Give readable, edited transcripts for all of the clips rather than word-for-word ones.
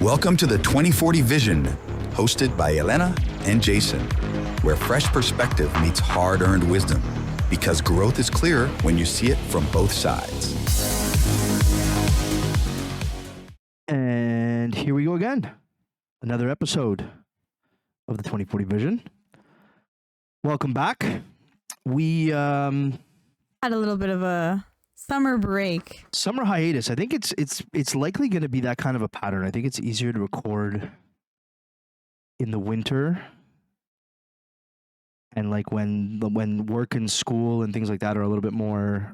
Welcome to the 2040 Vision, hosted by Helena and Jason, where fresh perspective meets hard-earned wisdom, because growth is clear when you see it from both sides. And here we go again. Another episode of the 2040 Vision. Welcome back. We had a little bit of a summer break. Summer hiatus. I think it's likely going to be that kind of a pattern. I think it's easier to record in the winter, and like when work and school and things like that are a little bit more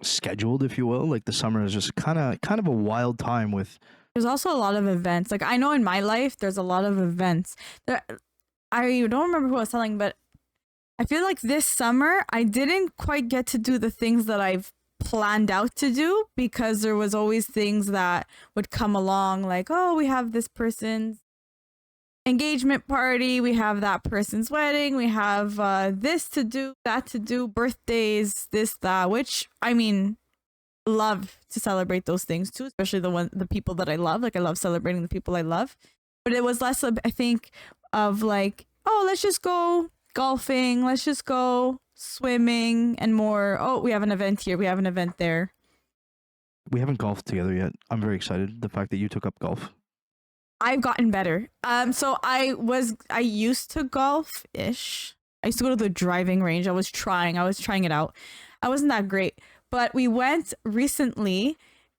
scheduled, if you will. Like the summer is just kind of a wild time with. There's also a lot of events. Like I know in my life, there's a lot of events. I don't remember who I was telling, but I feel like this summer I didn't quite get to do the things that I've planned out to do because there was always things that would come along, like, oh, we have this person's engagement party, we have that person's wedding, we have this to do, that to do, birthdays, this, that, which I mean, love to celebrate those things too, especially the people that I love. Like I love celebrating the people I love, but it was less of, I think, of like, oh, let's just go golfing, let's just go swimming, and more, oh, we have an event here, we have an event there. We haven't golfed together yet. I'm very excited. The fact that you took up golf. I've gotten better. So I used to golf-ish. I used to go to the driving range. I was trying it out. I wasn't that great, but we went recently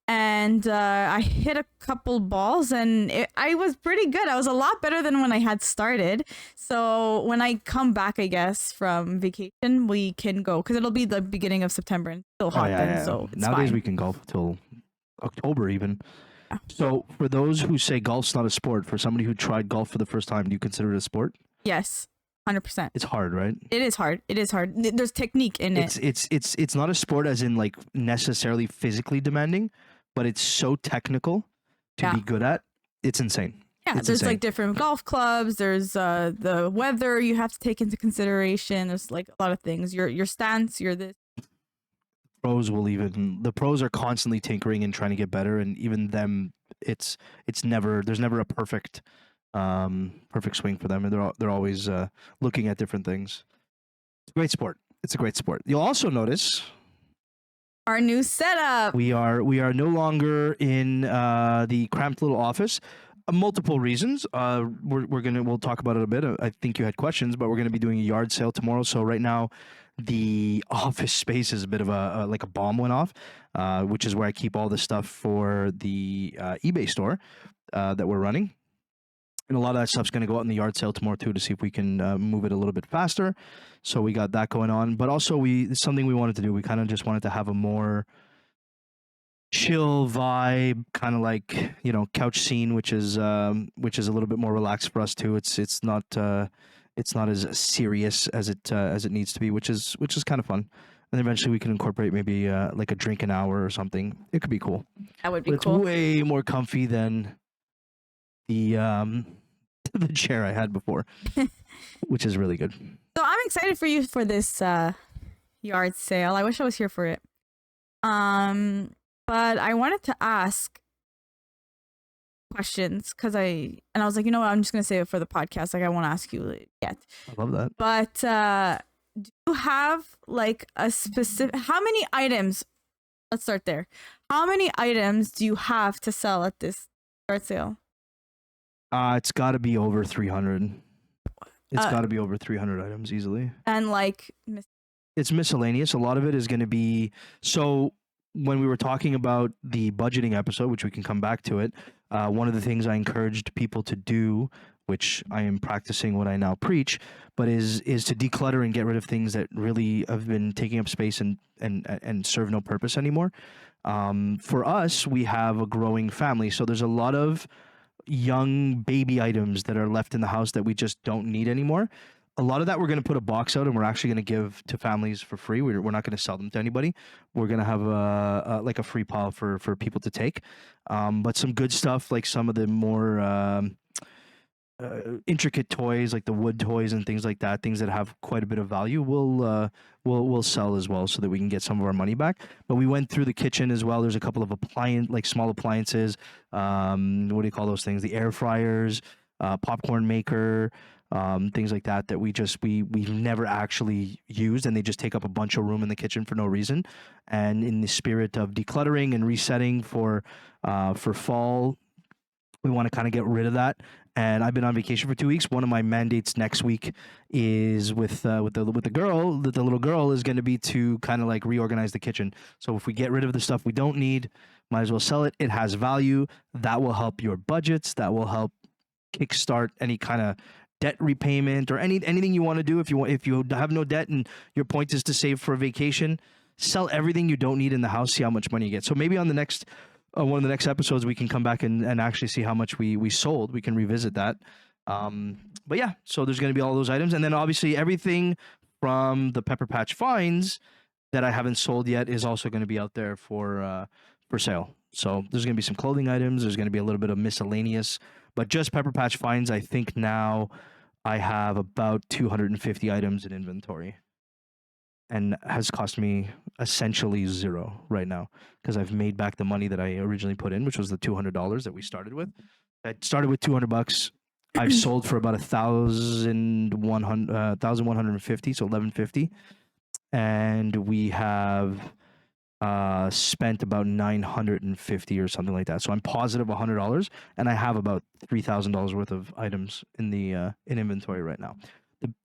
and I hit a couple balls and I was pretty good. I was a lot better than when I had started. So when I come back, I guess, from vacation, we can go, because it'll be the beginning of September and it's still hot then. So it's nowadays fine. We can golf till October even. Yeah. So for those who say golf's not a sport, for somebody who tried golf for the first time, do you consider it a sport? Yes. 100%. It's hard, right? It is hard. There's technique in it. It's not a sport as in like necessarily physically demanding, but it's so technical to be good at. It's insane. Yeah, it's there's insane. like different golf clubs. There's the weather you have to take into consideration. There's like a lot of things. Your stance. You're this. The pros are constantly tinkering and trying to get better, and even them, there's never a perfect swing for them, and they're always looking at different things. It's a great sport. It's a great sport. You'll also notice our new setup. We are no longer in the cramped little office. Multiple reasons. We'll talk about it a bit. I think you had questions, but we're gonna be doing a yard sale tomorrow. So right now, the office space is a bit of a bomb went off, which is where I keep all the stuff for the eBay store that we're running. And a lot of that stuff's going to go out in the yard sale tomorrow too, to see if we can move it a little bit faster. So we got that going on. But also it's something we wanted to do. We kind of just wanted to have a more chill vibe, kind of like, couch scene, which is a little bit more relaxed for us too. It's not as serious as it needs to be, which is kind of fun. And eventually we can incorporate maybe like a drink an hour or something. It could be cool. That would be cool. It's way more comfy than the chair I had before, which is really good. So I'm excited for you for this yard sale. I wish I was here for it. But I wanted to ask questions because I was like, you know what, I'm just gonna save it for the podcast. Like I won't ask you yet. I love that. But do you have like a specific? How many items? Let's start there. How many items do you have to sell at this yard sale? It's got to be over 300. It's got to be over 300 items easily. And like, it's miscellaneous. A lot of it is going to be. So when we were talking about the budgeting episode, which we can come back to it, one of the things I encouraged people to do, which I am practicing what I now preach, but is to declutter and get rid of things that really have been taking up space and serve no purpose anymore. For us, we have a growing family, so there's a lot of young baby items that are left in the house that we just don't need anymore. A lot of that we're going to put a box out and we're actually going to give to families for free. We're not going to sell them to anybody. We're going to have a free pile for people to take. But some good stuff, like some of the more intricate toys like the wood toys and things like that, things that have quite a bit of value, we'll sell as well so that we can get some of our money back. But we went through the kitchen as well. There's a couple of small appliances. What do you call those things? The air fryers, popcorn maker, things like that we've never actually used, and they just take up a bunch of room in the kitchen for no reason. And in the spirit of decluttering and resetting for fall, we want to kind of get rid of that. And I've been on vacation for 2 weeks. One of my mandates next week is with the girl. The little girl is going to be to kind of like reorganize the kitchen. So if we get rid of the stuff we don't need, might as well sell it. It has value. That will help your budgets. That will help kickstart any kind of debt repayment or anything you want to do. If you have no debt and your point is to save for a vacation, sell everything you don't need in the house. See how much money you get. So maybe on the next. One of the next episodes, we can come back and actually see how much we sold. We can revisit that. But yeah, so there's going to be all those items. And then obviously everything from the Pepper Patch finds that I haven't sold yet is also going to be out there for sale. So there's going to be some clothing items. There's going to be a little bit of miscellaneous. But just Pepper Patch finds, I think now I have about 250 items in inventory. And has cost me essentially zero right now because I've made back the money that I originally put in, which was the $200 that we started with. I started with $200. I've sold for about 1,150, so 1,150, and we have spent about 950 or something like that. So I'm positive $100, and I have about $3,000 worth of items in the in inventory right now.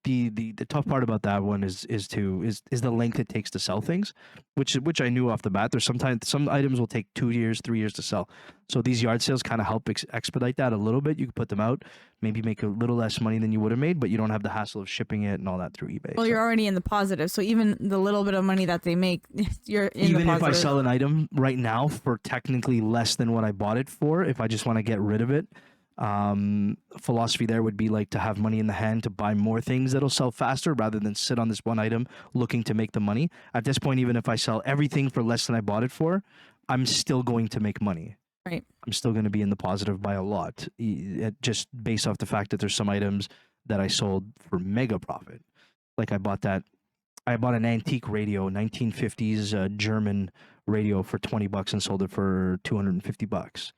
The tough part about that one is the length it takes to sell things, which I knew off the bat. There's sometimes some items will take 2 years, 3 years to sell. So these yard sales kind of help expedite that a little bit. You can put them out, maybe make a little less money than you would have made, but you don't have the hassle of shipping it and all that through eBay. Well, you're already in the positive, so even the little bit of money that they make, you're in even the if I positive. sell an item right now for technically less than what I bought it for, if I just want to get rid of it. Philosophy there would be like to have money in the hand to buy more things that'll sell faster rather than sit on this one item looking to make the money. At this point, even if I sell everything for less than I bought it for, I'm still going to make money. Right. I'm still going to be in the positive by a lot, just based off the fact that there's some items that I sold for mega profit. Like I bought an antique radio, 1950s German radio for $20 and sold it for $250.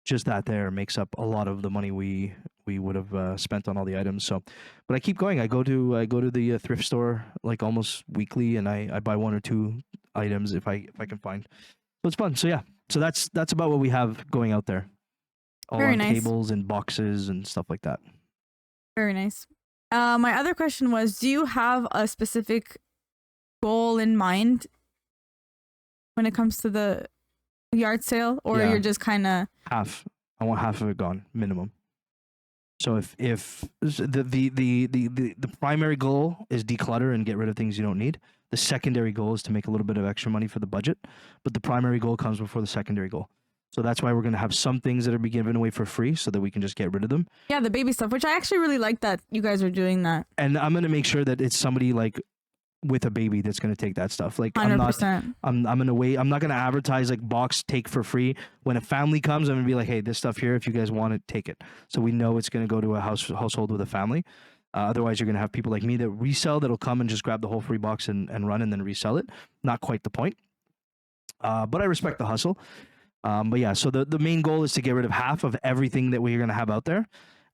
Just that there makes up a lot of the money we would have spent on all the items. So, but I keep going. I go to the thrift store like almost weekly, and I buy one or two items if I can find. So it's fun. So yeah, so that's about what we have going out there. All Very on nice. tables and boxes and stuff like that. Very nice. My other question was, do you have a specific goal in mind when it comes to the yard sale, or Yeah. you're just kind of Half. I want half of it gone, minimum. So if the primary goal is declutter and get rid of things you don't need, the secondary goal is to make a little bit of extra money for the budget, but the primary goal comes before the secondary goal. So that's why we're going to have some things that are being given away for free so that we can just get rid of them. yeah, the baby stuff, which I actually really like that you guys are doing that. And I'm going to make sure that it's somebody like with a baby that's going to take that stuff. Like 100%. I'm going to wait. I'm not going to advertise like box take for free. When a family comes, I'm going to be like, hey, this stuff here, if you guys want it, take it. So we know it's going to go to a household with a family. Otherwise, you're going to have people like me that resell that'll come and just grab the whole free box and run and then resell it. Not quite the point. But I respect the hustle. But yeah, so the main goal is to get rid of half of everything that we're going to have out there.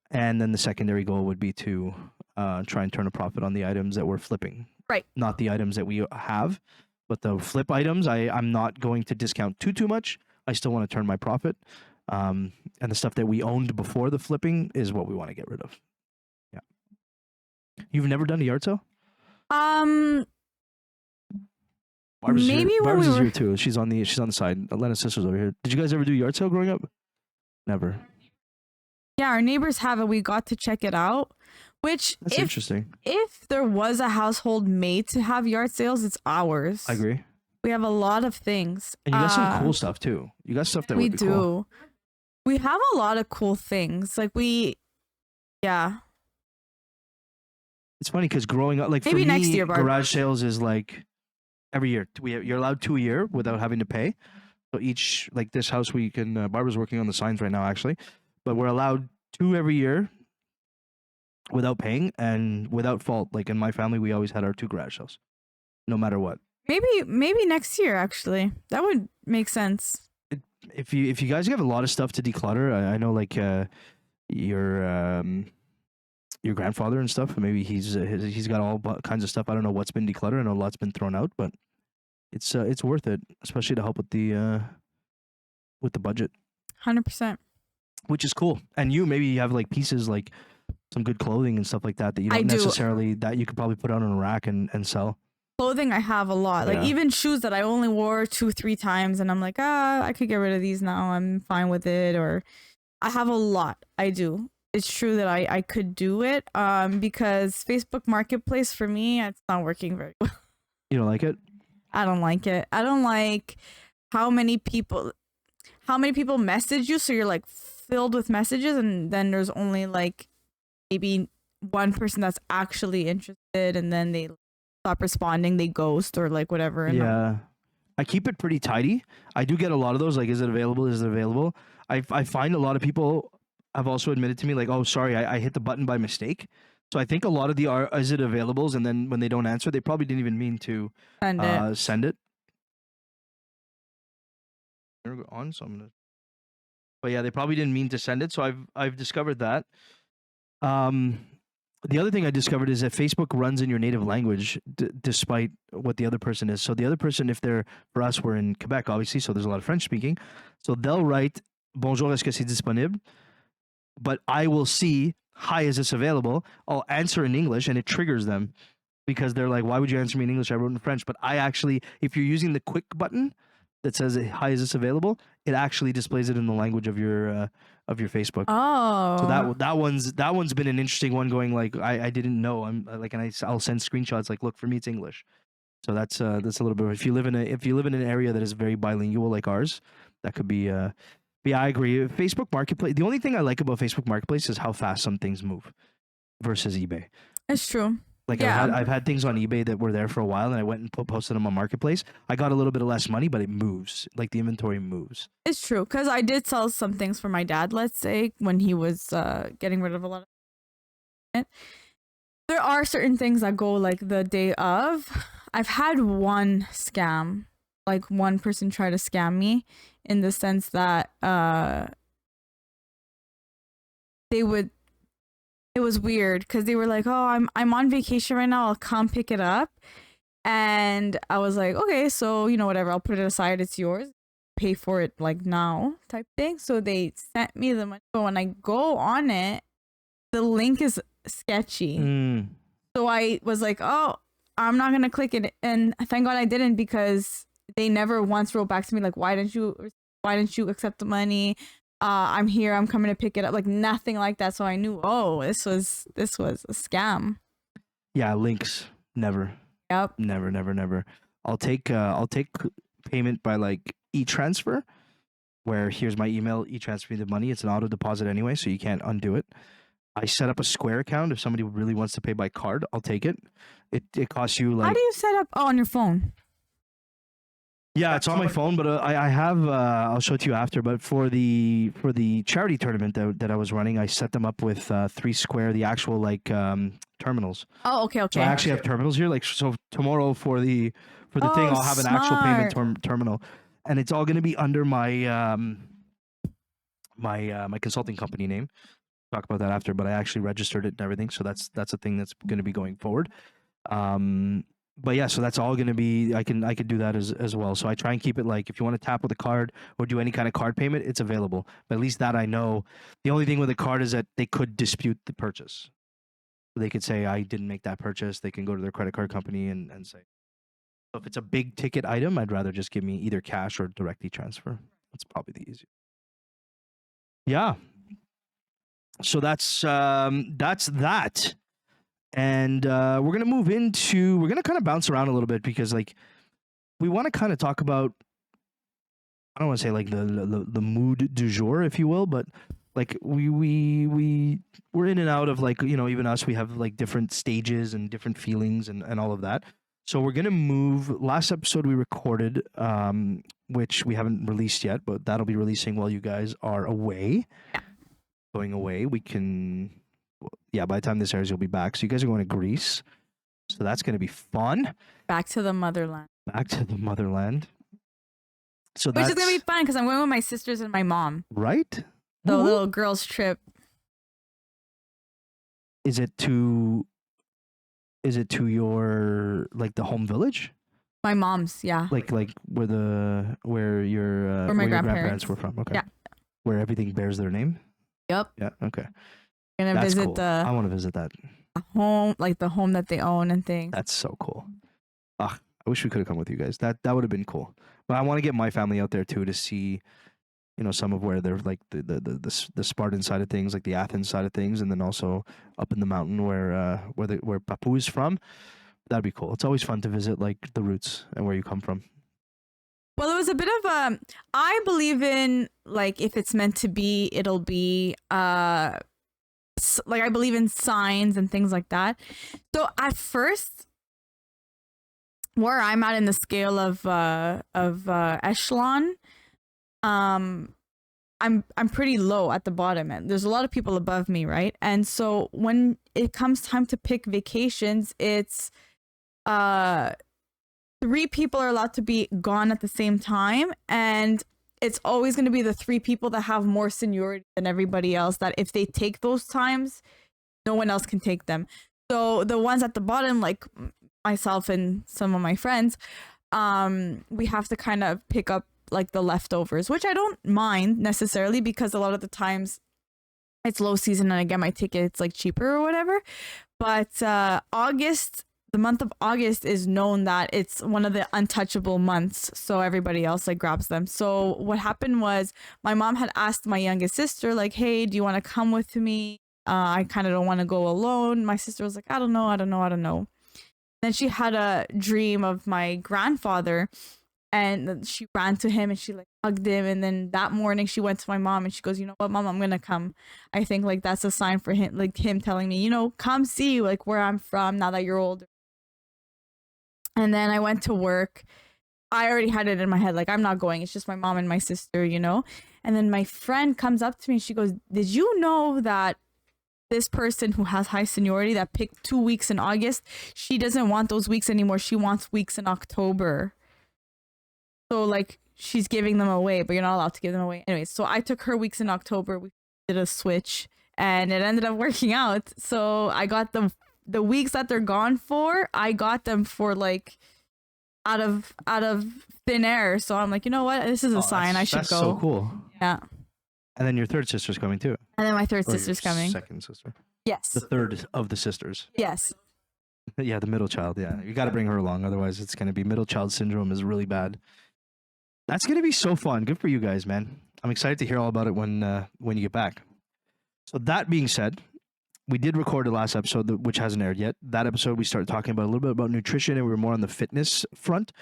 And then the secondary goal would be to try and turn a profit on the items that we're flipping. Right. Not the items that we have, but the flip items, I'm not going to discount too much. I still want to turn my profit. And the stuff that we owned before the flipping is what we want to get rid of. Yeah. You've never done a yard sale? Maybe when Barbara's we is were here too. She's on the side. Elena's sister's over here. Did you guys ever do yard sale growing up? Never. Yeah, our neighbors have it. We got to check it out. Which, That's interesting. if there was a household made to have yard sales, it's ours. I agree. We have a lot of things. And you got some cool stuff too. You got stuff that we would be do. cool. We have a lot of cool things. Yeah. It's funny because growing up, like Maybe for me, next year, Barb. garage sales is like every year. You're allowed 2 a year without having to pay. So each, like this house, we can. Barbara's working on the signs right now, actually, but we're allowed 2 every year. without paying and without fault. Like in my family, we always had our 2 garage sales, no matter what. Maybe next year actually. That would make sense. If you guys have a lot of stuff to declutter, I know like your grandfather and stuff. Maybe he's got all kinds of stuff. I don't know what's been decluttered. I know a lot's been thrown out, but it's worth it, especially to help with the budget, 100%. which is cool. And maybe you have like pieces like some good clothing and stuff like that that you I don't do. necessarily that you could probably put out on a rack and sell. Clothing I have a lot. Like Yeah. even shoes that I only wore 2-3 times and I'm like, I could get rid of these now. I'm fine with it. Or I have a lot. I do. It's true that I could do it. Because Facebook Marketplace for me, it's not working very well. You don't like it? I don't like it. I don't like how many people message you, so you're like filled with messages and then there's only like maybe one person that's actually interested and then they stop responding, they ghost or like whatever. And Yeah. I keep it pretty tidy. I do get a lot of those, like, is it available? Is it available? I find a lot of people have also admitted to me, like, oh, sorry, I hit the button by mistake. So I think a lot of the is it availables, and then when they don't answer, they probably didn't even mean to send it. On, so I'm gonna. But yeah, they probably didn't mean to send it. So I've discovered that. The other thing I discovered is that Facebook runs in your native language, despite what the other person is. So the other person, if they're, for us, we're in Quebec, obviously, so there's a lot of French speaking. So they'll write, bonjour, est-ce que c'est disponible? But I will see, hi, is this available? I'll answer in English and it triggers them because they're like, why would you answer me in English? I wrote in French. But I actually, if you're using the quick button that says, hi, is this available? It actually displays it in the language of your Facebook. Oh, So that one's been an interesting one. Going like I didn't know. I'm like, and I'll send screenshots like, look, for me it's English. So that's a little bit. If you live in an area that is very bilingual like ours, that could be. But yeah, I agree. Facebook Marketplace. The only thing I like about Facebook Marketplace is how fast some things move versus eBay. it's true. Like Yeah. I've had things on eBay that were there for a while, and I went and posted them on Marketplace. I got a little bit of less money, but it moves. Like the inventory moves. It's true, because I did sell some things for my dad, let's say, when he was getting rid of a lot of it. There are certain things that go like the day of. I've had one scam, like one person try to scam me in the sense that it was weird because they were like, oh, I'm on vacation right now, I'll come pick it up. And I was like, okay, so whatever, I'll put it aside, it's yours, pay for it like now type thing. So they sent me the money, but when I go on it, the link is sketchy. So I was like, oh, I'm not gonna click it. And thank God I didn't, because they never once wrote back to me like, why didn't you accept the money? I'm here, I'm coming to pick it up. Like nothing like that. So I knew, oh, this was a scam. Yeah, links never. Yep. Never. I'll take payment by like e-transfer, where here's my email, e-transfer me the money. It's an auto deposit anyway, so you can't undo it. I set up a Square account. If somebody really wants to pay by card, I'll take it. It costs you like. How do you set up? Oh, on your phone. Yeah, it's on my phone, but I have. I'll show it to you after. But for the charity tournament that I was running, I set them up with 3 Square, the actual like terminals. Oh, okay. So I actually have terminals here. Like, so tomorrow for the thing, I'll have an actual payment terminal, and it's all going to be under my my consulting company name. Talk about that after, but I actually registered it and everything, so that's a thing that's going to be going forward. But yeah, so that's all going to be. I can do that as well. So I try and keep it like, if you want to tap with a card or do any kind of card payment, it's available. But at least that I know. The only thing with a card is that they could dispute the purchase. They could say, I didn't make that purchase. They can go to their credit card company and say. So if it's a big ticket item, I'd rather just give me either cash or directly transfer. That's probably the easiest. Yeah. So that's that. And we're gonna kind of bounce around a little bit, because like we want to kind of talk about, I don't want to say like the mood du jour, if you will, but like we're in and out of, like, even us, we have like different stages and different feelings and all of that. So we're gonna move. Last episode we recorded, which we haven't released yet, but that'll be releasing while you guys are away. Going away, we can. yeah, by the time this airs, you'll be back. So you guys are going to Greece. So that's going to be fun. Back to the motherland. Back to the motherland. So Which that's is gonna be fun because I'm going with my sisters and my mom. right. The Woo-hoo. little girls trip. Is it to your like the home village? My mom's, yeah. Like where your Where my grandparents grandparents were from. Okay. Yeah. Where everything bears their name. Yep. Yeah. Okay. Gonna That's visit cool. I want to visit that. the home, like the home that they own and things. That's so cool. I wish we could have come with you guys. That would have been cool. But I want to get my family out there too to see, some of where they're like the Spartan side of things, like the Athens side of things, and then also up in the mountain where Papu is from. That'd be cool. It's always fun to visit like the roots and where you come from. Well, it was a bit of I believe in like if it's meant to be, it'll be. Like I believe in signs and things like that. So at first, where I'm at in the scale of echelon, I'm pretty low at the bottom, and there's a lot of people above me, right? And so when it comes time to pick vacations, it's 3 people are allowed to be gone at the same time, and it's always going to be the 3 people that have more seniority than everybody else, that if they take those times, no one else can take them. So the ones at the bottom, like myself and some of my friends, we have to kind of pick up like the leftovers, which I don't mind necessarily because a lot of the times it's low season and I get my ticket, it's like cheaper or whatever. But the month of August is known that it's one of the untouchable months, so everybody else like grabs them. So what happened was my mom had asked my youngest sister like, hey, do you want to come with me? I kind of don't want to go alone. My sister was like, I don't know. Then she had a dream of my grandfather, and she ran to him and she like hugged him. And then that morning she went to my mom and she goes, you know what, Mom, I'm gonna come. I think like that's a sign for him, like him telling me, come see like where I'm from now that you're older. And then I went to work. I already had it in my head, like, I'm not going. It's just my mom and my sister, And then my friend comes up to me and she goes, did you know that this person who has high seniority that picked 2 weeks in August, she doesn't want those weeks anymore. She wants weeks in October. So, like, she's giving them away, but you're not allowed to give them away. Anyway, so I took her weeks in October. We did a switch and it ended up working out. So I got the weeks that they're gone for, I got them for like out of thin air. So I'm like, you know what? This is a sign I should that's go. So cool. Yeah. And then your third sister's coming too. And then my third Or sister's your coming. Second sister. Yes. The third of the sisters. Yes. Yeah, the middle child. Yeah, you got to bring her along. Otherwise, it's going to be middle child syndrome is really bad. That's going to be so fun. Good for you guys, man. I'm excited to hear all about it when you get back. So that being said, we did record the last episode, which hasn't aired yet. That episode, we started talking about a little bit about nutrition, and we were more on the fitness front.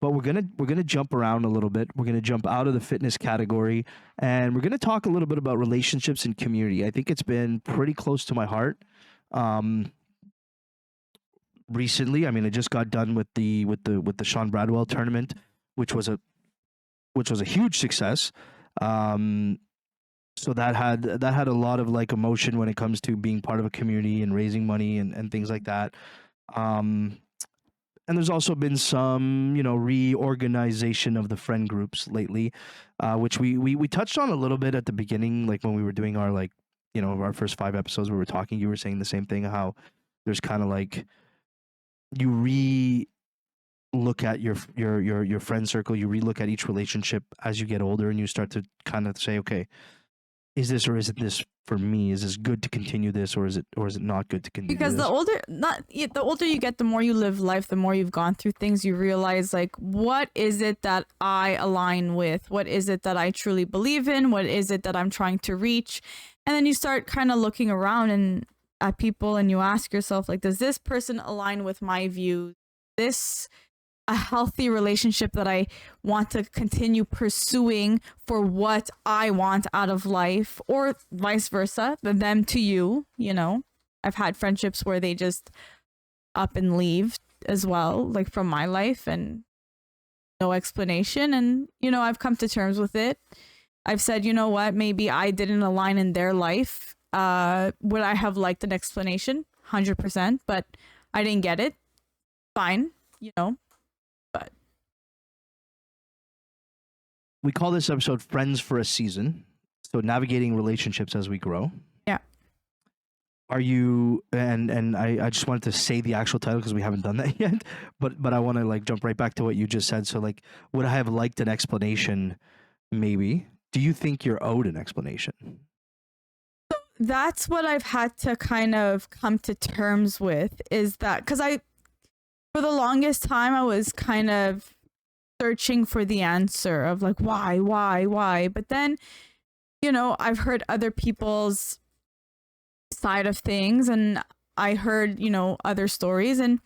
But we're gonna jump around a little bit. We're gonna jump out of the fitness category, and we're gonna talk a little bit about relationships and community. I think it's been pretty close to my heart. Recently, I mean, I just got done with the Sean Bradwell tournament, which was a huge success. So that had a lot of like emotion when it comes to being part of a community and raising money and things like that. And there's also been some, reorganization of the friend groups lately, which we touched on a little bit at the beginning, like when we were doing our our first 5 episodes where we were talking. You were saying the same thing, how there's kind of like you look at your friend circle, you relook at each relationship as you get older, and you start to kind of say, okay, is this or isn't this for me? Is this good to continue this, or is it not good to continue? Because this? the older you get, the more you live life, the more you've gone through things, you realize like, what is it that I align with? What is it that I truly believe in? What is it that I'm trying to reach? And then you start kind of looking around and at people, and you ask yourself, like, does this person align with my views? This a healthy relationship that I want to continue pursuing for what I want out of life, or vice versa, them to you. I've had friendships where they just up and leave as well, like from my life, and no explanation. And, I've come to terms with it. I've said, you know what, maybe I didn't align in their life would I have liked an explanation? 100%, but I didn't get it. Fine, but We call this episode Friends for a Season. So navigating relationships as we grow. Yeah. Are you, and I just wanted to say the actual title because we haven't done that yet, but I want to like jump right back to what you just said. So like, would I have liked an explanation? Maybe. Do you think you're owed an explanation? that's what I've had to kind of come to terms with, is that because for the longest time, I was kind of searching for the answer of like, why? But then, I've heard other people's side of things, and I heard, other stories. And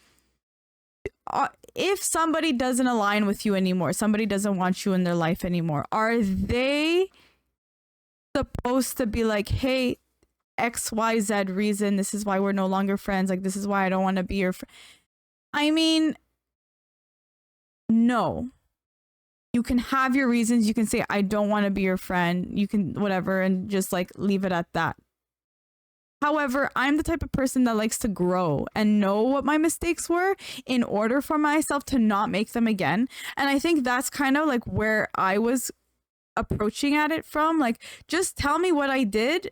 if somebody doesn't align with you anymore, somebody doesn't want you in their life anymore, are they supposed to be like, hey, XYZ reason, this is why we're no longer friends, like this is why I don't want to be your friend? I mean, no. You can have your reasons. You can say, I don't want to be your friend. You can whatever, and just like leave it at that. However, I'm the type of person that likes to grow and know what my mistakes were in order for myself to not make them again. And I think that's kind of like where I was approaching at it from. Like, just tell me what I did.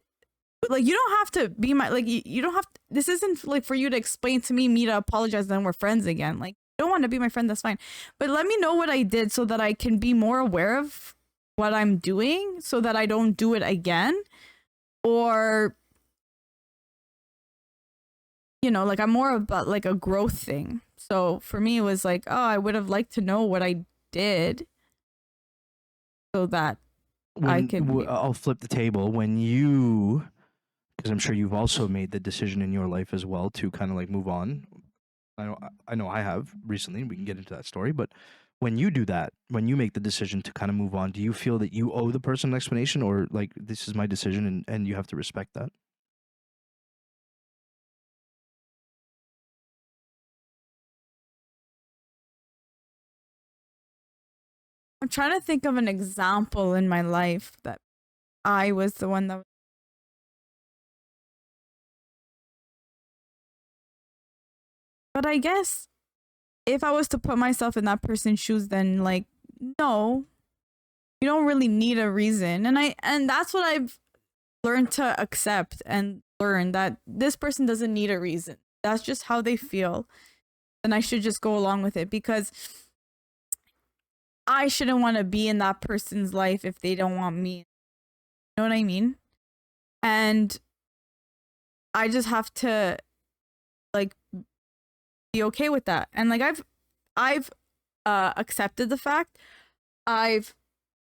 Like, you don't have to be my, like, you don't have to, this isn't like for you to explain to me to apologize, then we're friends again. Like, don't want to be my friend, that's fine, but let me know what I did so that I can be more aware of what I'm doing so that I don't do it again. Or like, I'm more about like a growth thing. So for me, it was like, oh, I would have liked to know what I did so that I'll flip the table. When you, because I'm sure you've also made the decision in your life as well to kind of like move on. I know I have recently. We can get into that story, but when you do that, when you make the decision to kind of move on, do you feel that you owe the person an explanation, or like, this is my decision and you have to respect that? I'm trying to think of an example in my life that I was the one that. But I guess if I was to put myself in that person's shoes, then like, no, you don't really need a reason. And that's what I've learned to accept and learn, that this person doesn't need a reason. That's just how they feel. And I should just go along with it, because I shouldn't want to be in that person's life if they don't want me. You know what I mean? And I just have to like be okay with that. And like, I've accepted the fact, I've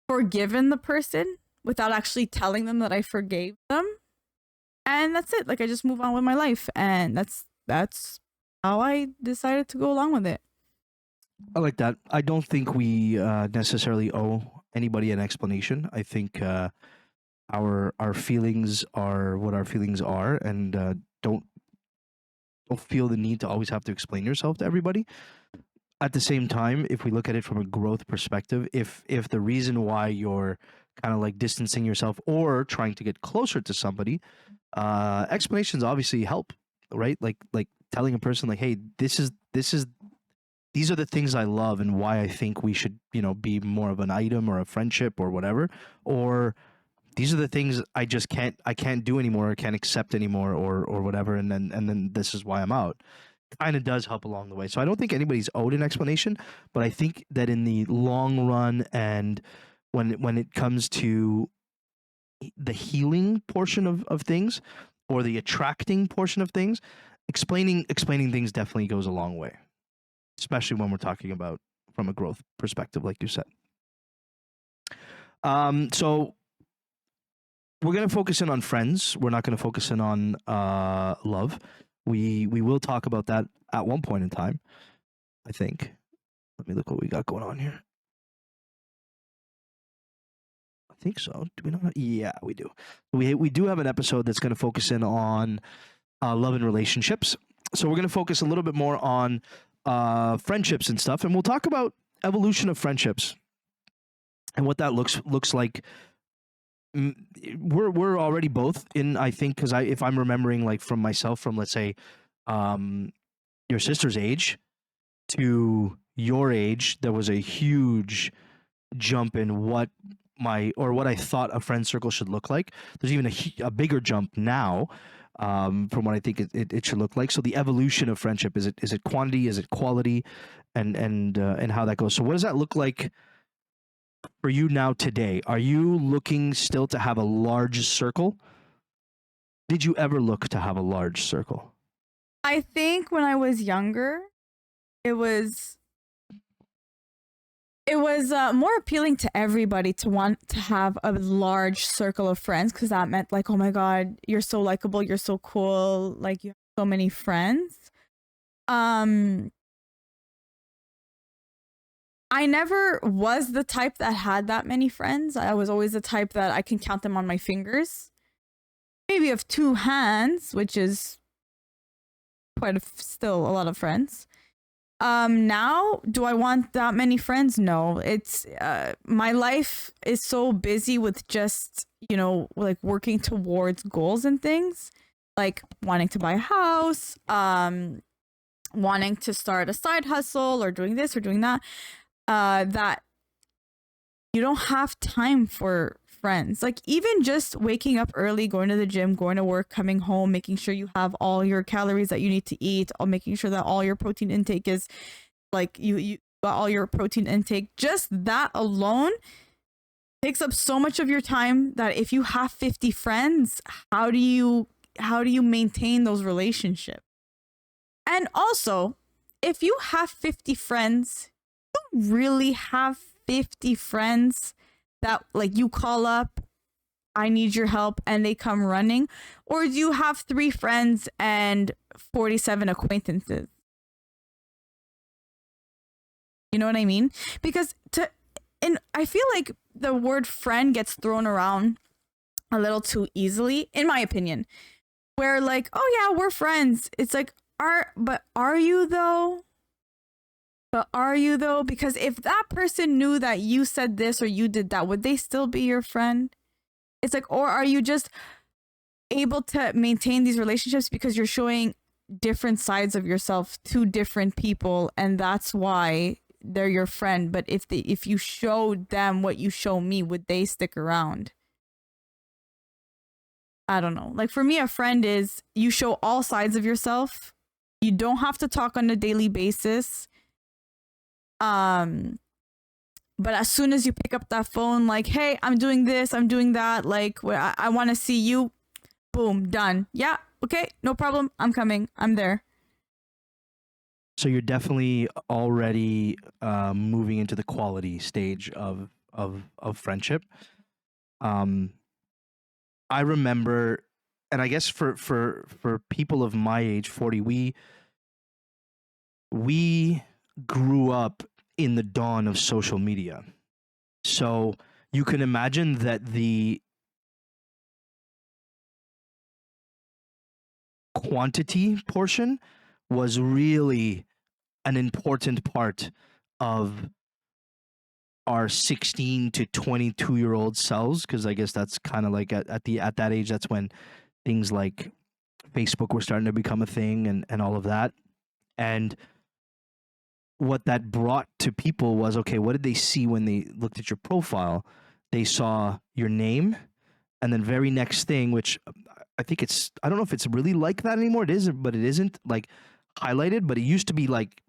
forgiven the person without actually telling them that I forgave them, and that's it. Like, I just move on with my life, and that's how I decided to go along with it. I like that. I don't think we necessarily owe anybody an explanation. I think our feelings are what our feelings are, and don't feel the need to always have to explain yourself to everybody. At the same time, if we look at it from a growth perspective, if the reason why you're kind of like distancing yourself or trying to get closer to somebody, explanations obviously help, right? Like telling a person like, hey, these are the things I love and why I think we should, be more of an item or a friendship or whatever. Or these are the things I can't do anymore, or can't accept anymore, or whatever. And then this is why I'm out. Kind of does help along the way. So I don't think anybody's owed an explanation, but I think that in the long run, and when it comes to the healing portion of things, or the attracting portion of things, explaining things definitely goes a long way, especially when we're talking about from a growth perspective, like you said. So we're going to focus in on friends. We're not going to focus in on love. We will talk about that at one point in time, I think. Let me look what we got going on here. I think so. Do we not? Yeah, we do. We do have an episode that's going to focus in on love and relationships. So we're going to focus a little bit more on friendships and stuff, and we'll talk about evolution of friendships and what that looks like we're already both in, I think, because if I'm remembering like from myself, from let's say your sister's age to your age, there was a huge jump in what I thought a friend circle should look like. There's even a bigger jump now, from what I think it should look like. So the evolution of friendship, is it quantity, is it quality, and how that goes. So what does that look like for you now today? Are you looking still to have a large circle? Did you ever look to have a large circle? I think when I was younger, it was more appealing to everybody to want to have a large circle of friends, because that meant like, oh my god, you're so likable, you're so cool, like you have so many friends. I never was the type that had that many friends. I was always the type that I can count them on my fingers, maybe of two hands, which is still a lot of friends. Now, do I want that many friends? No. It's my life is so busy with just, like working towards goals and things, like wanting to buy a house, wanting to start a side hustle, or doing this or doing that, that you don't have time for friends. Like even just waking up early, going to the gym, going to work, coming home, making sure you have all your calories that you need to eat, or making sure that all your protein intake is like you got all your protein intake. Just that alone takes up so much of your time that if you have 50 friends, how do you maintain those relationships? And also, if you have 50 friends, you don't really have 50 friends that like you call up, I need your help, and they come running? Or do you have 3 friends and 47 acquaintances? You know what I mean? Because I feel like the word friend gets thrown around a little too easily, in my opinion. Where like, oh yeah, we're friends. It's like, are you though? But are you though? Because if that person knew that you said this or you did that, would they still be your friend? It's like, or are you just able to maintain these relationships because you're showing different sides of yourself to different people, and that's why they're your friend? But if you showed them what you show me, would they stick around? I don't know. Like for me, a friend is you show all sides of yourself. You don't have to talk on a daily basis. But as soon as you pick up that phone, like, hey, I'm doing this, I'm doing that, like, I want to see you, boom, done. Yeah, okay, no problem. I'm coming. I'm there. So you're definitely already moving into the quality stage of friendship. I remember, and I guess for people of my age, 40, we grew up in the dawn of social media. So you can imagine that the quantity portion was really an important part of our 16 to 22-year-old selves, because I guess that's kind of like at that age, that's when things like Facebook were starting to become a thing, and all of that. And what that brought to people was, okay, what did they see when they looked at your profile? They saw your name, and then very next thing, which I think I don't know if it's really like that anymore. It isn't, but it isn't like highlighted, but it used to be like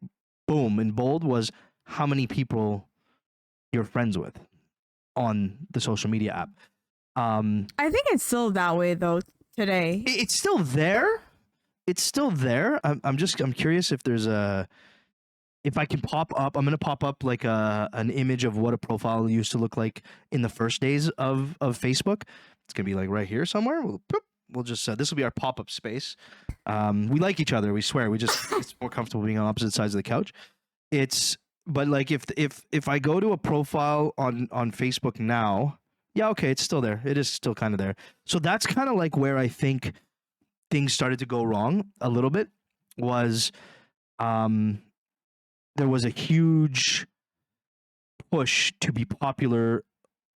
boom in bold, was how many people you're friends with on the social media app. I think it's still that way though today. It's still there. It's still there. I'm curious if there's if I can pop up. I'm gonna pop up like an image of what a profile used to look like in the first days of Facebook. It's gonna be like right here somewhere. We'll just this will be our pop-up space. We like each other, we swear. It's more comfortable being on opposite sides of the couch. But like if I go to a profile on Facebook now, yeah, okay, it's still there. It is still kind of there. So that's kind of like where I think things started to go wrong a little bit. Was there was a huge push to be popular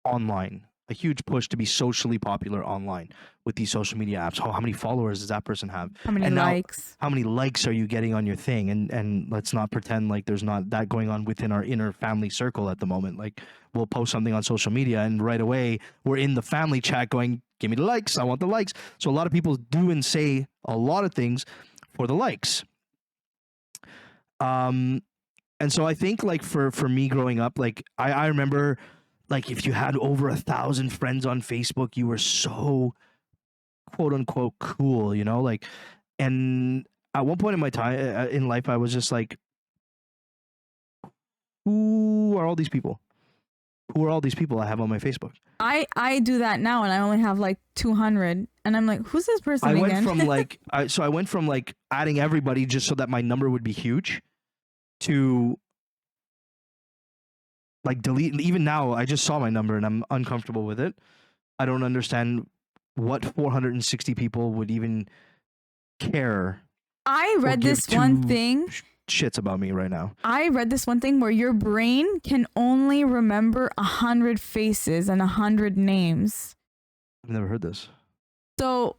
online. a huge push to be socially popular online with these social media apps. Oh, how many followers does that person have? How many And now, likes? how many likes are you getting on your thing? And let's not pretend like there's not that going on within our inner family circle at the moment. Like we'll post something on social media and right away we're in the family chat going, give me the likes. I want the likes. So a lot of people do and say a lot of things for the likes. And so I think like for me growing up, like I remember like if you had over 1,000 friends on Facebook, you were so quote unquote cool, you know, like, and at one point in my time in life, I was just like, who are all these people? Who are all these people I have on my Facebook? I do that now, and I only have like 200, and I'm like, who's this person I again? went from like, I went from like adding everybody just so that my number would be huge to like delete. Even now, I just saw my number and I'm uncomfortable with it. I don't understand what 460 people would even care I or read give this one two thing. shits about me right now. I read this one thing where your brain can only remember 100 faces and 100 names. I've never heard this. So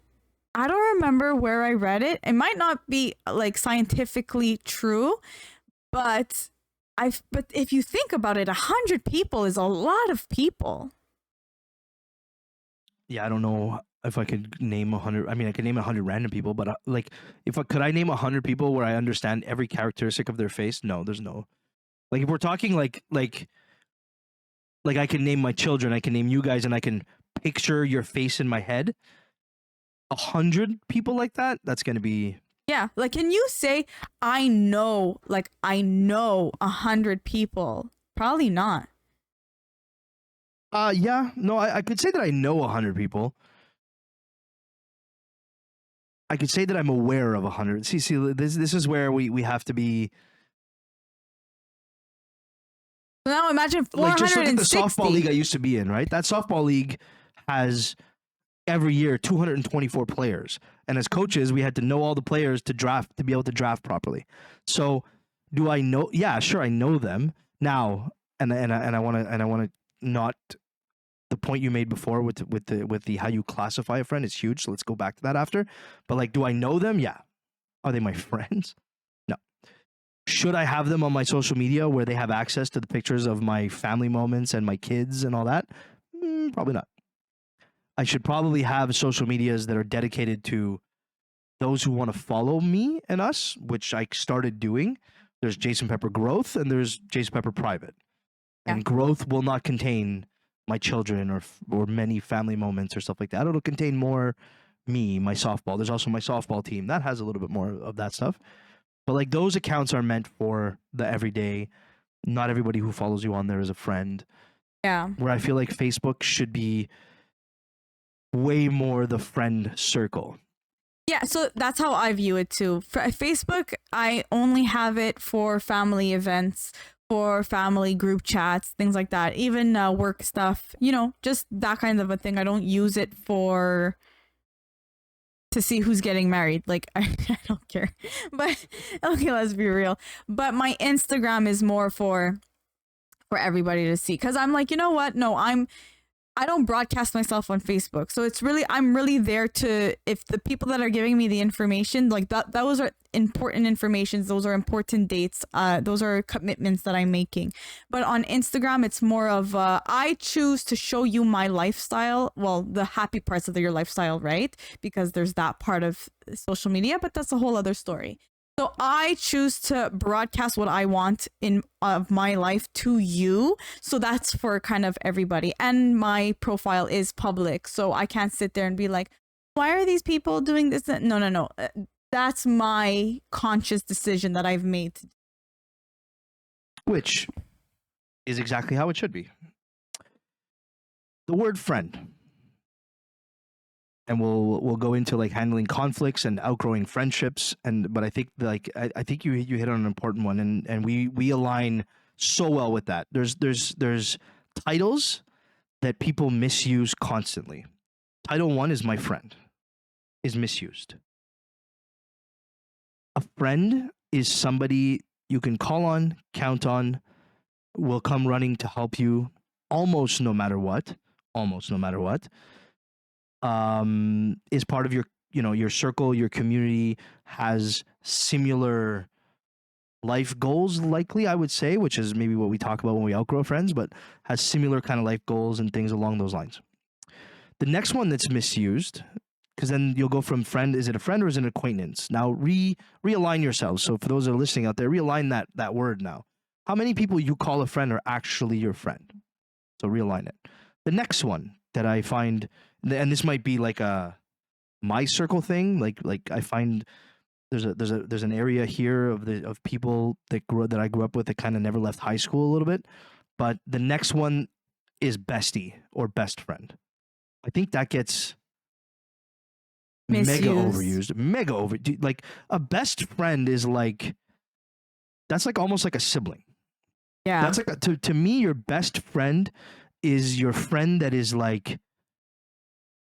I don't remember where I read it. It might not be like scientifically true, but if you think about it, 100 people is a lot of people. Yeah, I don't know if I could name 100. I mean, I could name 100 random people, but like, could I name 100 people where I understand every characteristic of their face? No, there's no. Like, if we're talking like I can name my children, I can name you guys, and I can picture your face in my head. 100 people like that, that's gonna be. Yeah, like can you say I know 100 people? Probably not. Yeah, no, I could say that I know 100 people. I could say that I'm aware of 100. See, this is where we have to be. So now imagine 460. Like, just look at the softball league I used to be in, right? That softball league has every year 224 players, and as coaches, we had to know all the players to be able to draft properly. So, do I know? Yeah, sure, I know them now, and I want to not. The point you made before with the how you classify a friend is huge. So let's go back to that after. But like, do I know them? Yeah. Are they my friends? No. Should I have them on my social media where they have access to the pictures of my family moments and my kids and all that? Probably not. I should probably have social medias that are dedicated to those who want to follow me and us, which I started doing. There's Jason Pepper Growth and there's Jason Pepper Private. And Growth will not contain my children or many family moments or stuff like that. It'll contain more me, my softball. There's also my softball team that has a little bit more of that stuff. But like, those accounts are meant for the everyday. Not everybody who follows you on there is a friend. Yeah. Where I feel like Facebook should be way more the friend circle. Yeah, so that's how I view it too. For Facebook, I only have it for family events, for family group chats, things like that. Even work stuff, you know, just that kind of a thing. I don't use it to see who's getting married. Like, I don't care. But okay, let's be real. But my Instagram is more for everybody to see, because I'm like, you know what? No, I don't broadcast myself on Facebook. So I'm really there to, if the people that are giving me the information, like those are important informations, those are important dates, those are commitments that I'm making. But on Instagram, it's more of, I choose to show you my lifestyle. Well, the happy parts of your lifestyle, right? Because there's that part of social media, but that's a whole other story. So I choose to broadcast what I want of my life to you. So that's for kind of everybody. And my profile is public. So I can't sit there and be like, why are these people doing this? No. That's my conscious decision that I've made. Which is exactly how it should be. The word friend. And we'll go into like handling conflicts and outgrowing friendships, but I think like I think you hit on an important one, and we align so well with that. There's titles that people misuse constantly. Title 1 is my friend, is misused. A friend is somebody you can call on, count on, will come running to help you almost no matter what, almost no matter what. Is part of your, your circle, your community, has similar life goals, likely, I would say, which is maybe what we talk about when we outgrow friends, but has similar kind of life goals and things along those lines. The next one that's misused, because then you'll go from friend, is it a friend or is it an acquaintance? Now realign yourselves. So for those that are listening out there, realign that word now. How many people you call a friend are actually your friend? So realign it. The next one that I find, and this might be like a my circle thing, like I find there's an area here of people that I grew up with that kind of never left high school a little bit. But the next one is bestie or best friend. I think that gets mega overused. Like a best friend is like, that's like almost like a sibling. Yeah. That's like to me, your best friend is your friend that is like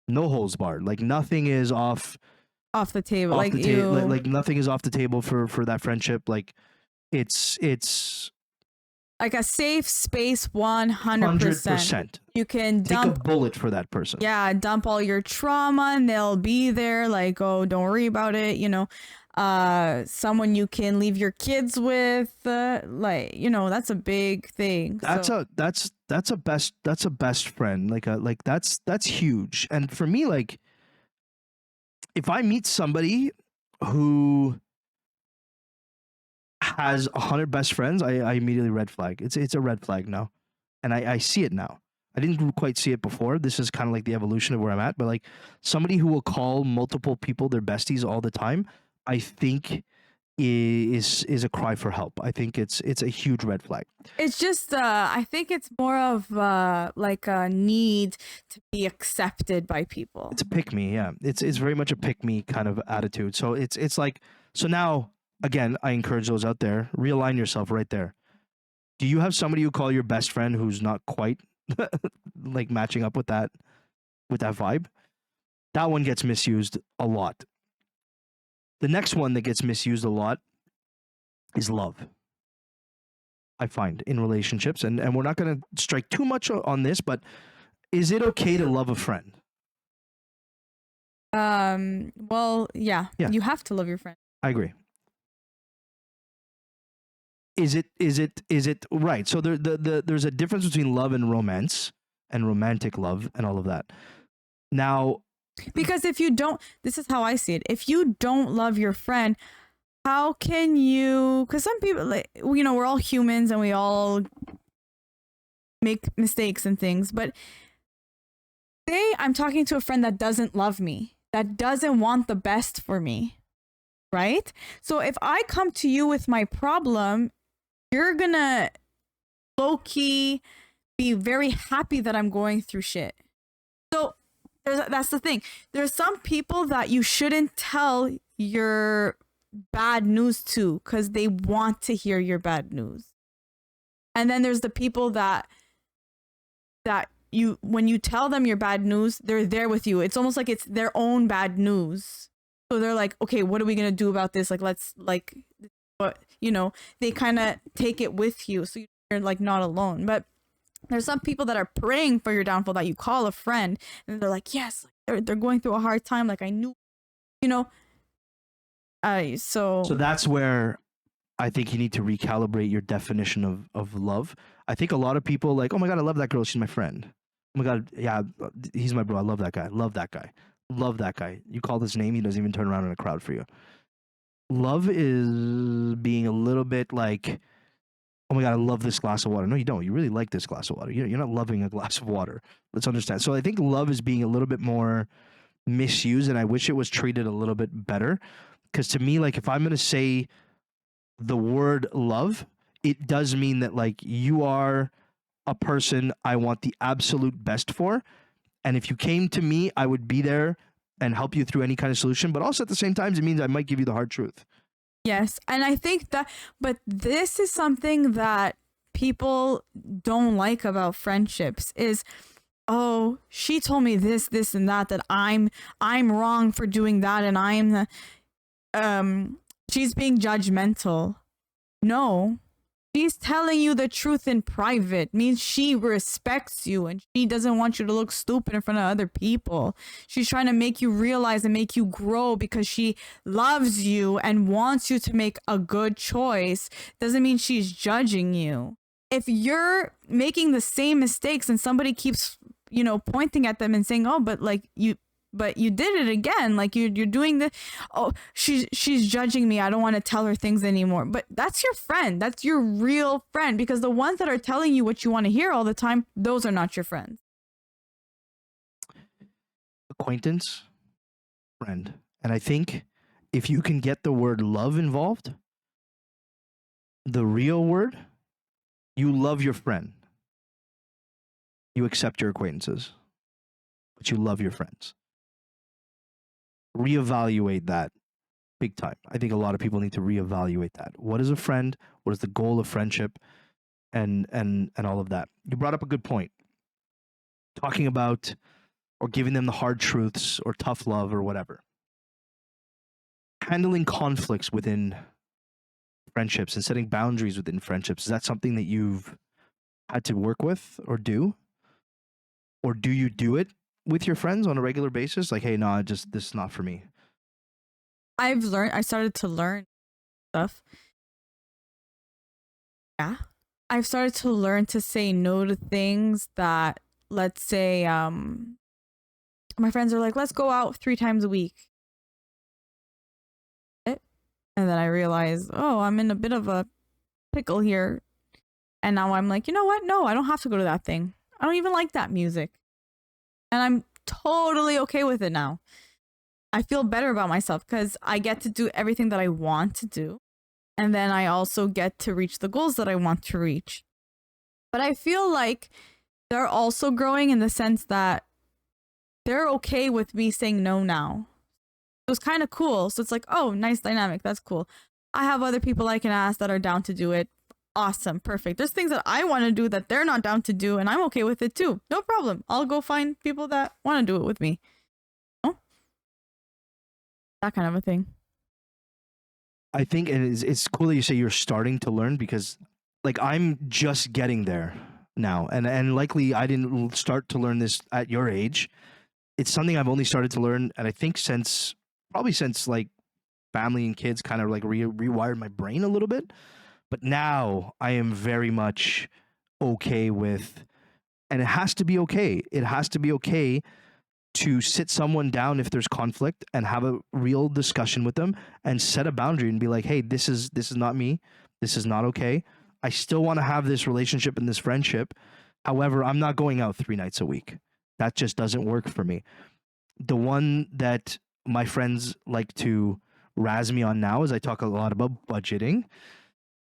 no holds barred. Like nothing is off the table. Like nothing is off the table for that friendship. Like it's like a safe space. 100%. 100%. You can take a bullet for that person. Yeah, dump all your trauma and they'll be there. Like, oh, don't worry about it. Someone you can leave your kids with. That's a big thing. That's a best friend. Like that's huge. And for me, like, if I meet somebody who has 100 best friends, I immediately red flag. It's a red flag now, and I see it now. I didn't quite see it before. This is kind of like the evolution of where I'm at. But like somebody who will call multiple people their besties all the time, I think is a cry for help. I think it's a huge red flag. It's just I think it's more of like a need to be accepted by people. It's a pick me, yeah. It's very much a pick me kind of attitude. So it's like, so now again, I encourage those out there, realign yourself right there. Do you have somebody you call your best friend who's not quite like matching up with that vibe? That one gets misused a lot. The next one that gets misused a lot is love. I find in relationships, and we're not going to strike too much on this, but is it okay to love a friend? Well, yeah. You have to love your friend. I agree. Is it right? So there's a difference between love and romance and romantic love and all of that. Now, because if you don't, this is how I see it. If you don't love your friend, how can you? Because some people, like, we're all humans and we all make mistakes and things. But say I'm talking to a friend that doesn't love me, that doesn't want the best for me, right? So if I come to you with my problem, you're gonna low-key be very happy that I'm going through shit. So that's the thing. There's some people that you shouldn't tell your bad news to because they want to hear your bad news. And then there's the people that you, when you tell them your bad news, they're there with you. It's almost like it's their own bad news. So they're like, okay, what are we gonna do about this? Like, let's but they kind of take it with you, so you're like not alone. But there's some people that are praying for your downfall that you call a friend, and they're like, yes, they're going through a hard time. Like I knew, So that's where I think you need to recalibrate your definition of love. I think a lot of people like, oh my God, I love that girl. She's my friend. Oh my God, yeah, he's my bro. I love that guy. Love that guy. Love that guy. You call his name, he doesn't even turn around in a crowd for you. Love is being a little bit like, oh my God, I love this glass of water. No, you don't. You really like this glass of water. You're not loving a glass of water. Let's understand. So I think love is being a little bit more misused, and I wish it was treated a little bit better. Because to me, like, if I'm going to say the word love, it does mean that, like, you are a person I want the absolute best for. And if you came to me, I would be there and help you through any kind of solution. But also at the same time, it means I might give you the hard truth. Yes. And I think that, but this is something that people don't like about friendships is, oh, she told me this, and that I'm wrong for doing that. And she's being judgmental. No, She's telling you the truth in private, means she respects you and she doesn't want you to look stupid in front of other people. She's trying to make you realize and make you grow because she loves you and wants you to make a good choice. Doesn't mean she's judging you. If you're making the same mistakes and somebody keeps, pointing at them and saying, "Oh, but you did it again. Like you're doing the, oh, she's judging me. I don't want to tell her things anymore." But that's your friend. That's your real friend, because the ones that are telling you what you want to hear all the time, those are not your friends. Acquaintance, friend. And I think if you can get the word love involved, the real word, you love your friend. You accept your acquaintances, but you love your friends. Reevaluate that big time. I think a lot of people need to reevaluate that. What is a friend? What is the goal of friendship? And all of that. You brought up a good point. Talking about or giving them the hard truths or tough love or whatever. Handling conflicts within friendships and setting boundaries within friendships. Is that something that you've had to work with or do? Or do you do it with your friends on a regular basis? Like, hey, no, this is not for me. I started to learn stuff. Yeah. I've started to learn to say no to things that, let's say, my friends are like, let's go out 3 times a week. And then I realize, oh, I'm in a bit of a pickle here. And now I'm like, you know what? No, I don't have to go to that thing. I don't even like that music. And I'm totally okay with it now. I feel better about myself because I get to do everything that I want to do. And then I also get to reach the goals that I want to reach. But I feel like they're also growing in the sense that they're okay with me saying no now. It was kind of cool. So it's like, oh, nice dynamic. That's cool. I have other people I can ask that are down to do it. Awesome. Perfect. There's things that I want to do that they're not down to do, and I'm okay with it too. No problem. I'll go find people that want to do it with me. Oh, that kind of a thing. I think it's cool that you say you're starting to learn, because like I'm just getting there now, and likely I didn't start to learn this at your age. It's something I've only started to learn, and I think since like family and kids kind of like rewired my brain a little bit. But now I am very much okay with, and it has to be okay. It has to be okay to sit someone down if there's conflict and have a real discussion with them and set a boundary and be like, hey, this is not me. This is not okay. I still want to have this relationship and this friendship. However, I'm not going out 3 nights a week. That just doesn't work for me. The one that my friends like to razz me on now is I talk a lot about budgeting.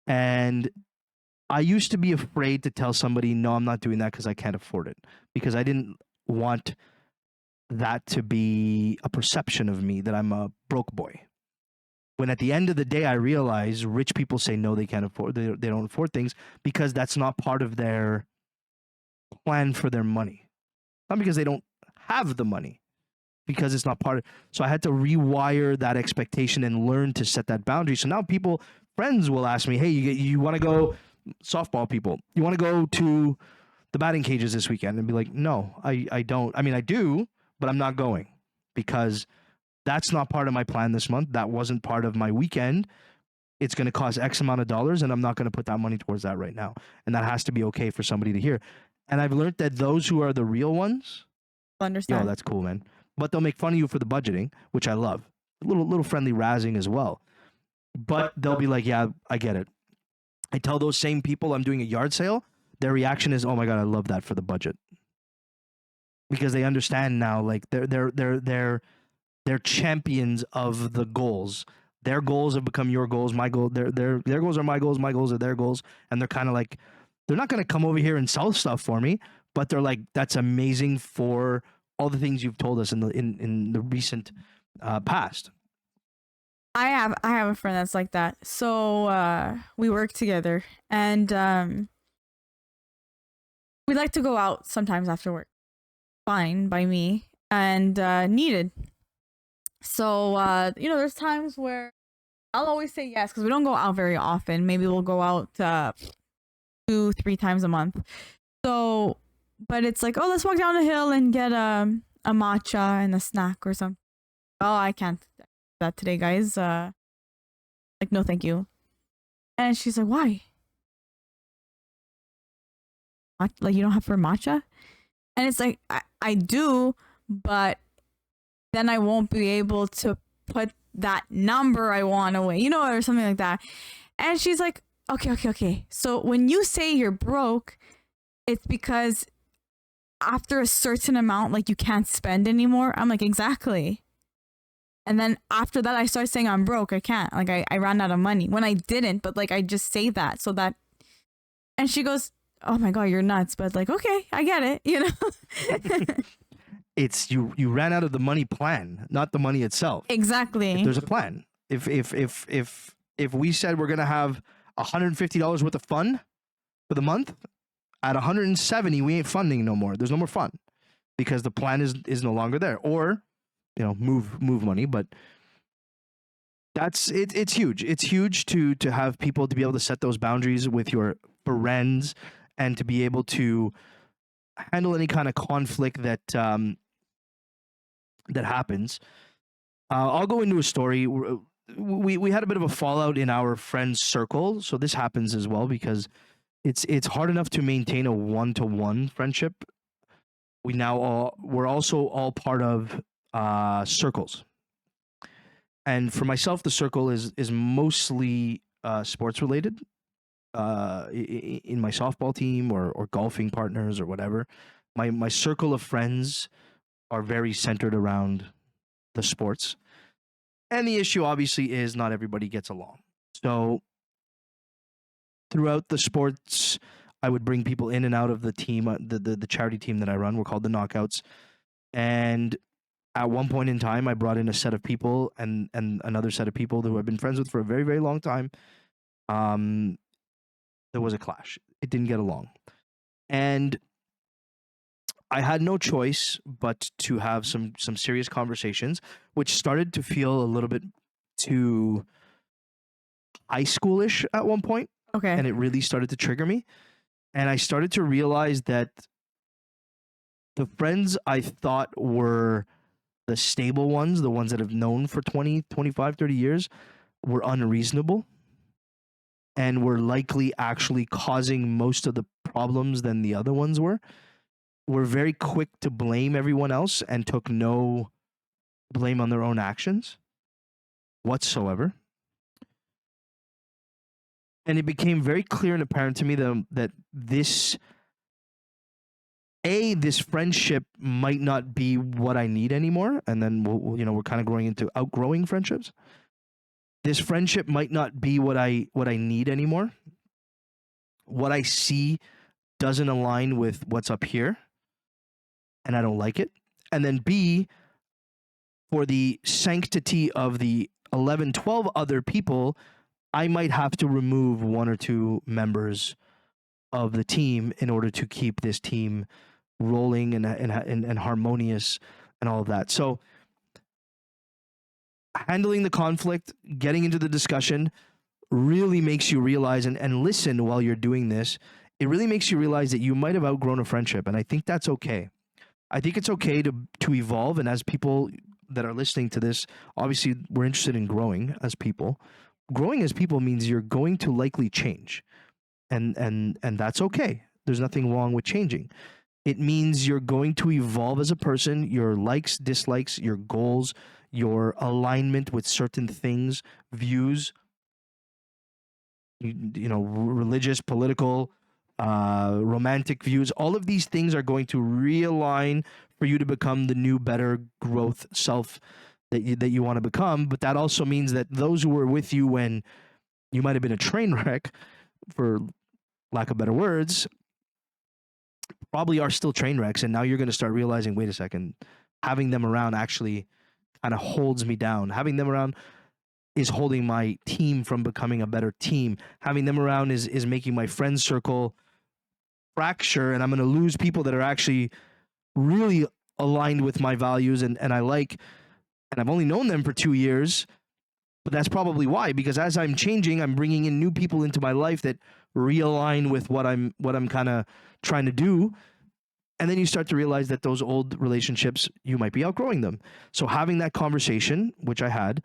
And I used to be afraid to tell somebody, no, I'm not doing that because I can't afford it. Because I didn't want that to be a perception of me that I'm a broke boy. When at the end of the day, I realize rich people say, no, they can't afford, they don't afford things because that's not part of their plan for their money. Not because they don't have the money, because it's not part of. So I had to rewire that expectation and learn to set that boundary. So now friends will ask me, hey, you want to go, softball people, you want to go to the batting cages this weekend? And be like, no, I don't. I mean, I do, but I'm not going because that's not part of my plan this month. That wasn't part of my weekend. It's going to cost X amount of dollars, and I'm not going to put that money towards that right now. And that has to be okay for somebody to hear. And I've learned that those who are the real ones, understand. Yo, that's cool, man. But they'll make fun of you for the budgeting, which I love. A little friendly razzing as well. But they'll be like, yeah, I get it. I tell those same people I'm doing a yard sale, their reaction is, oh my God, I love that for the budget. Because they understand now, like they're champions of the goals. Their goals have become your goals. My goal, their goals are my goals. My goals are their goals. And they're kind of like, they're not going to come over here and sell stuff for me, but they're like, that's amazing for all the things you've told us in the recent past. I have a friend that's like that. So we work together, and we like to go out sometimes after work. Fine by me, and needed. So there's times where I'll always say yes because we don't go out very often. Maybe we'll go out 2-3 times a month. So, but it's like, oh, let's walk down the hill and get a matcha and a snack or something. Oh, I can't do that today, guys. Like, no, thank you. And she's like, why? Like, you don't have for matcha? And it's like, I do, but then I won't be able to put that number I want away, you know, or something like that. And she's like, okay. So when you say you're broke, it's because after a certain amount, like, you can't spend anymore. I'm like, exactly. And then after that, I start saying I'm broke. I can't. Like, I ran out of money when I didn't, but like, I just say that so that. And she goes, oh my God, you're nuts. But like, okay, I get it, you know? It's you ran out of the money plan, not the money itself. Exactly. If there's a plan. If we said we're gonna have $150 worth of fun for the month, at 170 we ain't funding no more. There's no more fun because the plan is no longer there. Or, you know, move money, but that's it. It's huge. It's huge to have people to be able to set those boundaries with your friends and to be able to handle any kind of conflict that that happens. I'll go into a story. We had a bit of a fallout in our friends circle, so this happens as well because it's hard enough to maintain a one-to-one friendship. We're also all part of circles, and for myself, the circle is mostly sports related. In my softball team or golfing partners or whatever, my circle of friends are very centered around the sports. And the issue obviously is not everybody gets along. So throughout the sports, I would bring people in and out of the team, the charity team that I run. We're called the Knockouts. And at one point in time, I brought in a set of people and another set of people who I've been friends with for a very, very long time. There was a clash. It didn't get along. And I had no choice but to have some serious conversations, which started to feel a little bit too high schoolish at one point. Okay. And it really started to trigger me. And I started to realize that the friends I thought were the stable ones, the ones that have known for 20, 25, 30 years, were unreasonable and were likely actually causing most of the problems than the other ones were very quick to blame everyone else and took no blame on their own actions whatsoever. And it became very clear and apparent to me that this friendship might not be what I need anymore. And then we're kind of growing into outgrowing friendships. This friendship might not be what I need anymore. What I see doesn't align with what's up here, and I don't like it. And then B, for the sanctity of the 11, 12 other people, I might have to remove one or two members of the team in order to keep this team rolling and harmonious and all of that. So handling the conflict, getting into the discussion really makes you realize and listen while you're doing this. It really makes you realize that you might have outgrown a friendship. And I think that's okay. I think it's okay to evolve. And as people that are listening to this, obviously we're interested in growing as people. Growing as people means you're going to likely change. And that's okay. There's nothing wrong with changing. It means you're going to evolve as a person, your likes, dislikes, your goals, your alignment with certain things, views, religious, political, romantic views. All of these things are going to realign for you to become the new, better growth self that you want to become. But that also means that those who were with you when you might have been a train wreck, for lack of better words, probably are still train wrecks. And now you're going to start realizing, wait a second, having them around actually kind of holds me down. Having them around is holding my team from becoming a better team. Having them around is making my friend circle fracture, and I'm going to lose people that are actually really aligned with my values and I like, and I've only known them for 2 years, but that's probably why, because as I'm changing, I'm bringing in new people into my life that realign with what I'm kind of trying to do. And then you start to realize that those old relationships, you might be outgrowing them. So having that conversation, which I had,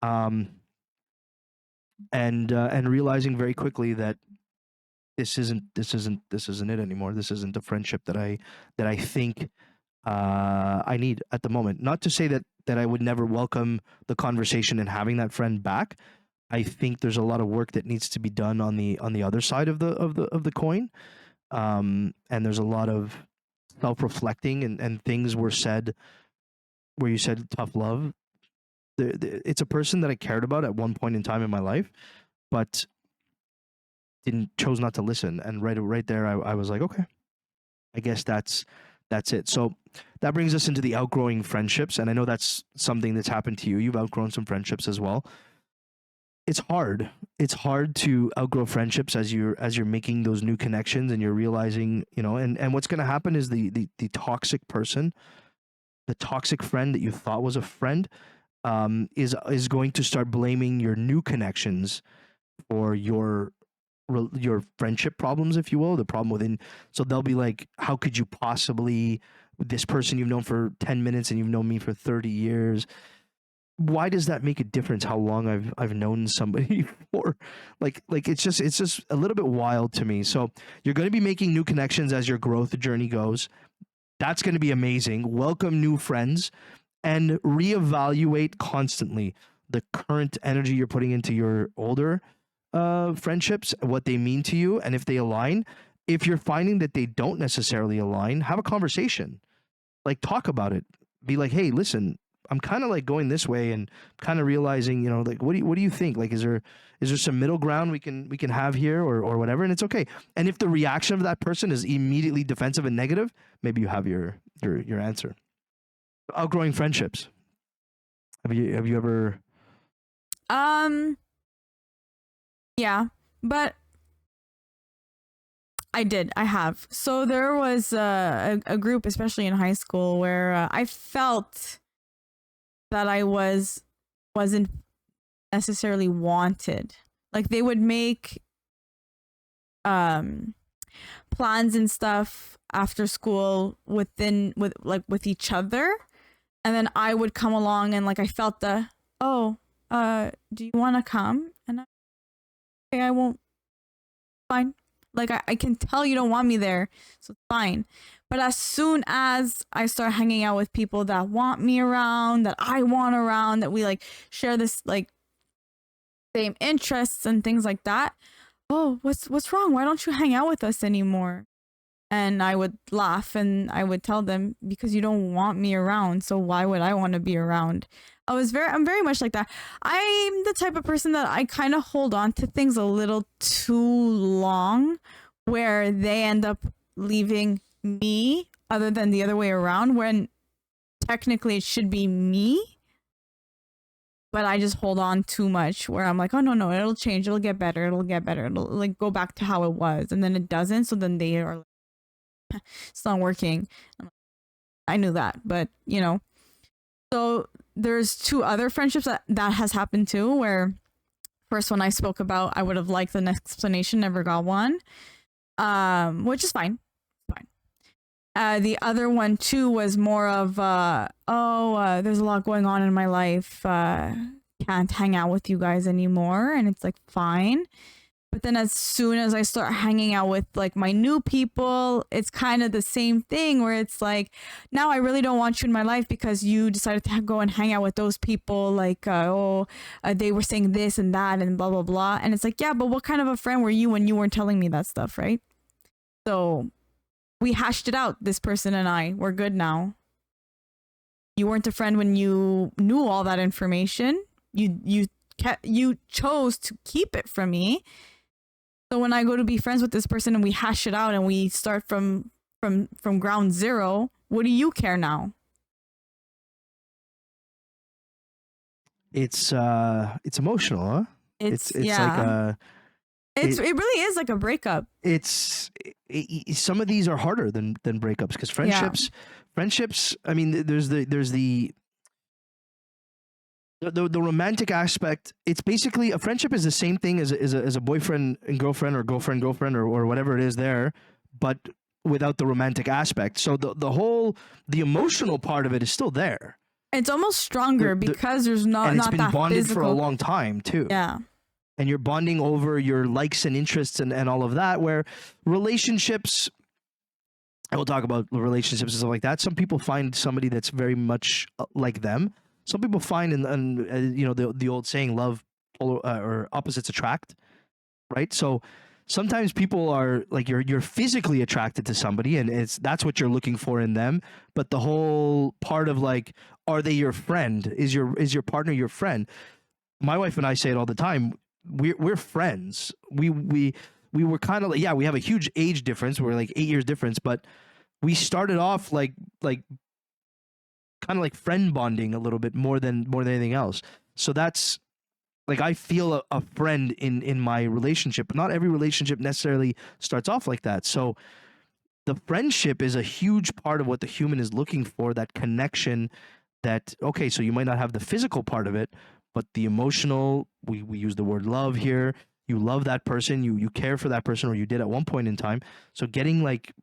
um, and realizing very quickly that this isn't it anymore. This isn't the friendship that I think I need at the moment. Not to say that I would never welcome the conversation and having that friend back. I think there's a lot of work that needs to be done on the other side of the coin, and there's a lot of self-reflecting, and things were said where you said tough love. It's a person that I cared about at one point in time in my life, but didn't chose not to listen. And right there, I was like, okay, I guess that's it. So that brings us into the outgrowing friendships, and I know that's something that's happened to you. You've outgrown some friendships as well. It's hard. It's hard to outgrow friendships as you're making those new connections and you're realizing, and what's going to happen is the toxic person, the toxic friend that you thought was a friend, is going to start blaming your new connections for your friendship problems, if you will, the problem within. So they'll be like, how could you possibly, this person you've known for 10 minutes and you've known me for 30 years, why does that make a difference how long I've known somebody for? Like it's just a little bit wild to me. So you're going to be making new connections as your growth journey goes. That's going to be amazing. Welcome new friends and reevaluate constantly the current energy you're putting into your older friendships, what they mean to you, and if they align. If you're finding that they don't necessarily align, have a conversation. Like, talk about it. Be like, hey, listen, I'm kind of like going this way and kind of realizing, like, what do you think? Like, is there some middle ground we can have here, or whatever? And it's okay. And if the reaction of that person is immediately defensive and negative, maybe you have your answer. Outgrowing friendships. Have you ever? Yeah, but I have. So there was a group, especially in high school, where I felt that I wasn't necessarily wanted. Like, they would make plans and stuff after school with each other, and then I would come along and, like, I felt do you want to come? And I won't. Fine. Like, I can tell you don't want me there, so it's fine. But as soon as I start hanging out with people that want me around, that I want around, that we like share this like same interests and things like that, oh, what's wrong? Why don't you hang out with us anymore? And I would laugh and I would tell them, because you don't want me around, so why would I want to be around? I'm very much like that. I'm the type of person that I kind of hold on to things a little too long, where they end up leaving me, other than the other way around, when technically it should be me. But I just hold on too much, where I'm like, oh no, it'll change, it'll get better, it'll like go back to how it was, and then it doesn't. So then they are like, it's not working. I knew that, but so there's two other friendships that has happened too, where first one I spoke about, I would have liked an explanation, never got one, which is fine. The other one too was more of there's a lot going on in my life, can't hang out with you guys anymore, and it's like, fine. But then as soon as I start hanging out with like my new people, it's kind of the same thing, where it's like, now I really don't want you in my life because you decided to go and hang out with those people. Like, they were saying this and that and blah, blah, blah. And it's like, yeah, but what kind of a friend were you when you weren't telling me that stuff, right? So we hashed it out. This person and I, we're good now. You weren't a friend when you knew all that information. You chose to keep it from me. So when I go to be friends with this person and we hash it out and we start from ground zero, what do you care now? It's emotional, huh? It's yeah. like it really is like a breakup. Some of these are harder than breakups, because friendships. I mean, there's the The romantic aspect, it's basically a friendship is the same thing as a boyfriend and girlfriend or girlfriend or whatever it is there, but without the romantic aspect. So the emotional part of it is still there. It's almost stronger because there's not and it's not been that bonded physical. for a long time too. Yeah. And you're bonding over your likes and interests and all of that, where relationships, and we'll talk about relationships and stuff like that. Some people find somebody that's very much like them. Some people find, and you know, the old saying, love or opposites attract, right? So sometimes people are like, you're physically attracted to somebody and that's what you're looking for in them. But the whole part of like, are they your friend? Is your partner your friend? My wife and I say it all the time. We're friends. We were kind of like, yeah, we have a huge age difference. We're like 8 years difference, but we started off like kind of like friend bonding a little bit more than anything else. So that's like, I feel a friend in my relationship, but not every relationship necessarily starts off like that. So the friendship is a huge part of what the human is looking for, that connection. That, okay, so you might not have the physical part of it, but the emotional, we use the word love here. You love that person, you care for that person, or you did at one point in time. So getting like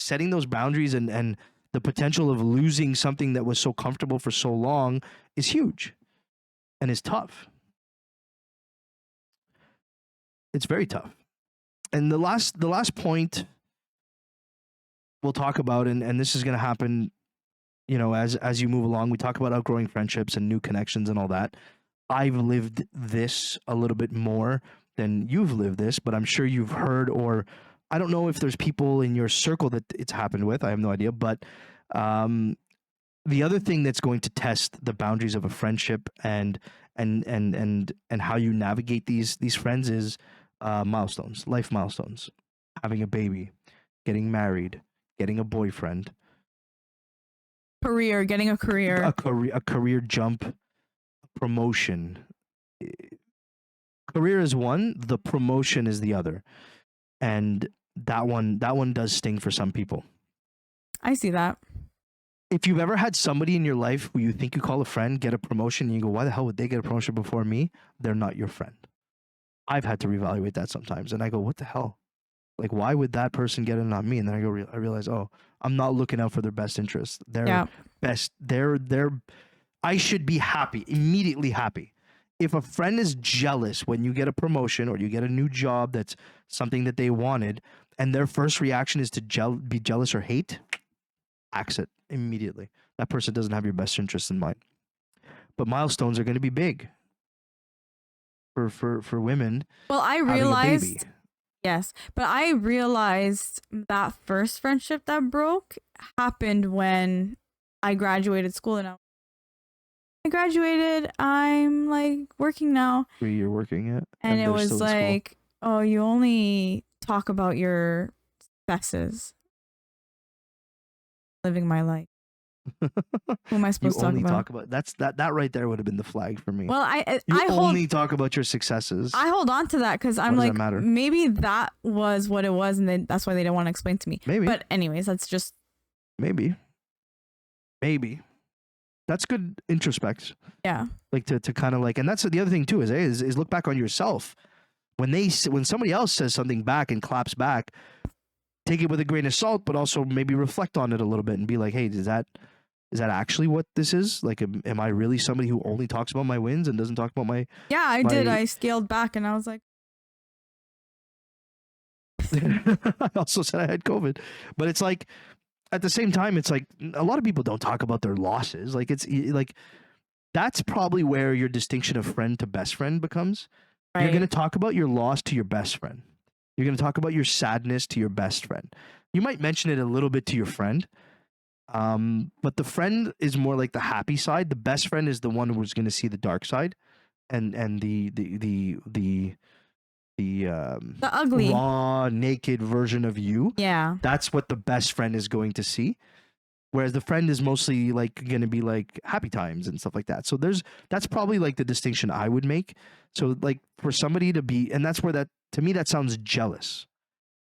setting those boundaries and the potential of losing something that was so comfortable for so long is huge and is tough. It's very tough. And the last point we'll talk about, and this is going to happen, you know, as you move along, we talk about outgrowing friendships and new connections and all that. I've lived this a little bit more than you've lived this, but I'm sure you've heard, or I don't know if there's people in your circle that it's happened with. I have no idea. But the other thing that's going to test the boundaries of a friendship and how you navigate these friends is milestones, life milestones, having a baby, getting married, getting a boyfriend, Getting a career. a career jump, promotion. Career is one, the promotion is the other. And that one does sting for some people. I see that. If you've ever had somebody in your life who you think you call a friend get a promotion and you go, why the hell would they get a promotion before me? They're not your friend. I've had to reevaluate that sometimes. And I go, what the hell? Like, why would that person get it and not me? And then I realize, oh, I'm not looking out for their best interests. Their best, I should be happy, immediately happy. If a friend is jealous when you get a promotion or you get a new job that's something that they wanted, and their first reaction is to be jealous or hate, axe it immediately. That person doesn't have your best interest in mind. But milestones are going to be big for women. Well, I realized, yes, but I realized that first friendship that broke happened when I graduated school, and I graduated. I'm like working now. You're working it, and it was like, oh, you only talk about your successes. Living my life. Who am I supposed to talk about? That right there would have been the flag for me. Well, I only talk about your successes. I hold on to that because I'm like, maybe that was what it was, and then that's why they don't want to explain to me. Maybe. But anyways, that's just maybe. That's good introspect. Yeah. Like to kind of like, and that's the other thing too is look back on yourself. When somebody else says something back and claps back, take it with a grain of salt, but also maybe reflect on it a little bit and be like, hey, is that actually what this is? Like, am I really somebody who only talks about my wins and doesn't talk about my... Yeah, I did. I scaled back and I was like... I also said I had COVID. But it's like, at the same time, it's like, a lot of people don't talk about their losses. Like, it's like, that's probably where your distinction of friend to best friend becomes. Right. You're going to talk about your loss to your best friend. You're going to talk about your sadness to your best friend. You might mention it a little bit to your friend, but the friend is more like the happy side. The best friend is the one who's going to see the dark side, and the ugly, raw, naked version of you. Yeah, that's what the best friend is going to see. Whereas the friend is mostly like going to be like happy times and stuff like that. So that's probably like the distinction I would make. So like for somebody to be, and that's where that, to me, that sounds jealous.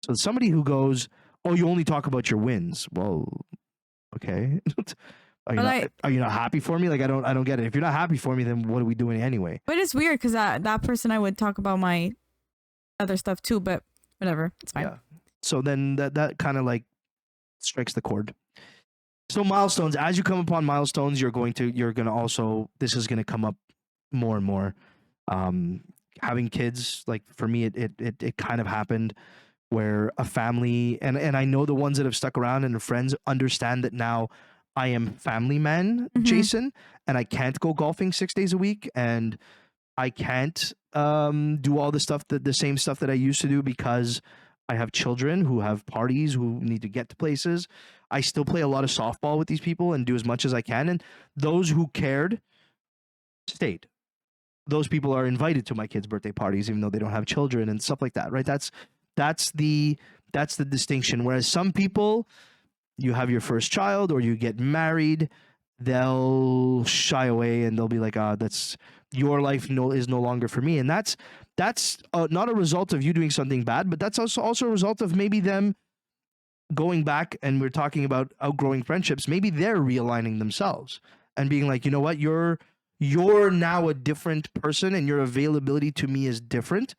So somebody who goes, oh, you only talk about your wins. Well, okay. Are you not happy for me? Like I don't get it. If you're not happy for me, then what are we doing anyway? But it's weird because that person I would talk about my other stuff too, but whatever, it's fine. Yeah. So then that kind of like strikes the chord. So milestones, as you come upon milestones, you're gonna also, this is gonna come up more and more. Having kids, like for me, it kind of happened where a family, and I know the ones that have stuck around and the friends understand that now I am family man, Jason, and I can't go golfing 6 days a week, and I can't do all the stuff the same stuff that I used to do because I have children who have parties, who need to get to places. I still play a lot of softball with these people and do as much as I can. And those who cared stayed. Those people are invited to my kids' birthday parties, even though they don't have children and stuff like that, right? That's the distinction. Whereas some people, you have your first child or you get married, they'll shy away and they'll be like, that's your life is no longer for me. And that's not a result of you doing something bad, but that's also a result of maybe them going back, and we're talking about outgrowing friendships. Maybe they're realigning themselves and being like, you know what, you're now a different person and your availability to me is different.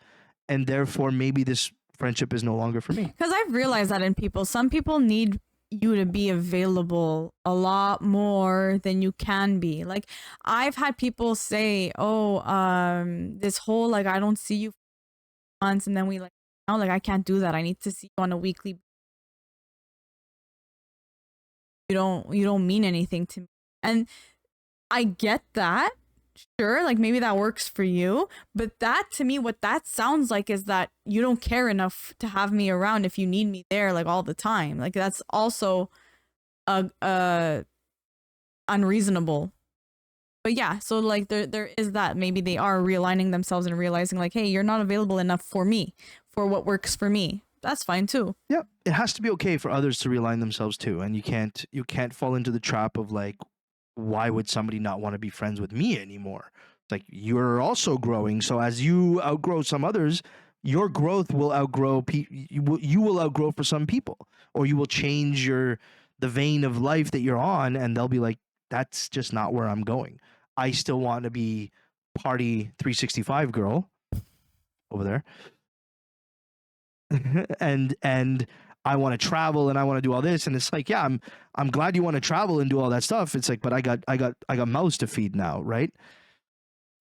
And therefore maybe this friendship is no longer for me. Because I've realized that in people, some people need you to be available a lot more than you can be. Like I've had people say, this whole, like, I don't see you for months, and then we like, oh, like I can't do that. I need to see you on a weekly. You don't mean anything to me. And I get that. Sure, like maybe that works for you, but that, to me, what that sounds like is that you don't care enough to have me around if you need me there like all the time. Like that's also unreasonable. But yeah, so like there is that. Maybe they are realigning themselves and realizing like, hey, you're not available enough for me, for what works for me. That's fine too. Yeah, it has to be okay for others to realign themselves too, and you can't fall into the trap of like, why would somebody not want to be friends with me anymore? It's like, you're also growing, so as you outgrow some others, your growth will outgrow you will outgrow for some people, or you will change the vein of life that you're on, and they'll be like, that's just not where I'm going. I still want to be party 365 girl over there. and I want to travel and I want to do all this, and it's like, yeah, I'm glad you want to travel and do all that stuff. It's like, but I got mouths to feed now, right?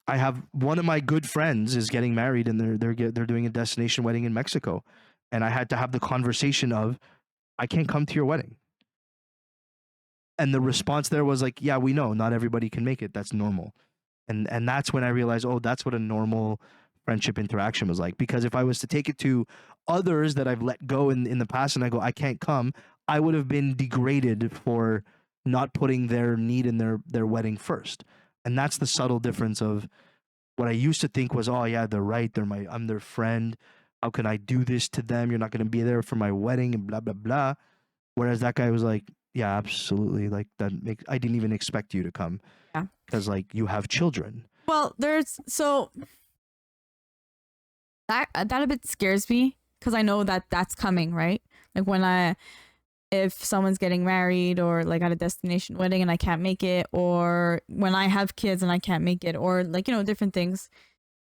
I have one of my good friends is getting married, and they're doing a destination wedding in Mexico, and I had to have the conversation of, I can't come to your wedding. And the response there was like, yeah, we know not everybody can make it. That's normal. And that's when I realized, oh, that's what a normal friendship interaction was like. Because if I was to take it to others that I've let go in the past and I go, I can't come, I would have been degraded for not putting their need in their wedding first. And that's the subtle difference of what I used to think was, oh yeah, they're right. I'm their friend. How can I do this to them? You're not going to be there for my wedding and blah, blah, blah. Whereas that guy was like, yeah, absolutely. Like I didn't even expect you to come. Yeah. Because like you have children. Well, so that a bit scares me, because I know that that's coming, right? Like if someone's getting married or like at a destination wedding and I can't make it, or when I have kids and I can't make it, or like, different things.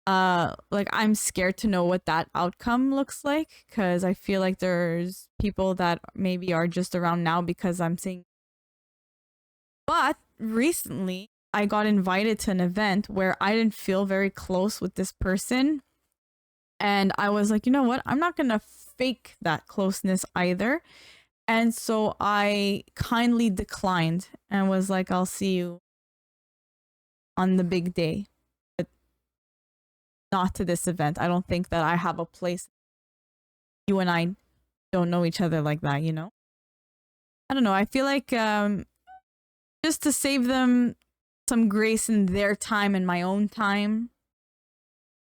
Like I'm scared to know what that outcome looks like, because I feel like there's people that maybe are just around now because I'm seeing. But recently I got invited to an event where I didn't feel very close with this person. And I was like, you know what? I'm not going to fake that closeness either. And so I kindly declined and was like, I'll see you on the big day, but not to this event. I don't think that I have a place. You and I don't know each other like that, I don't know. I feel like just to save them some grace in their time and my own time,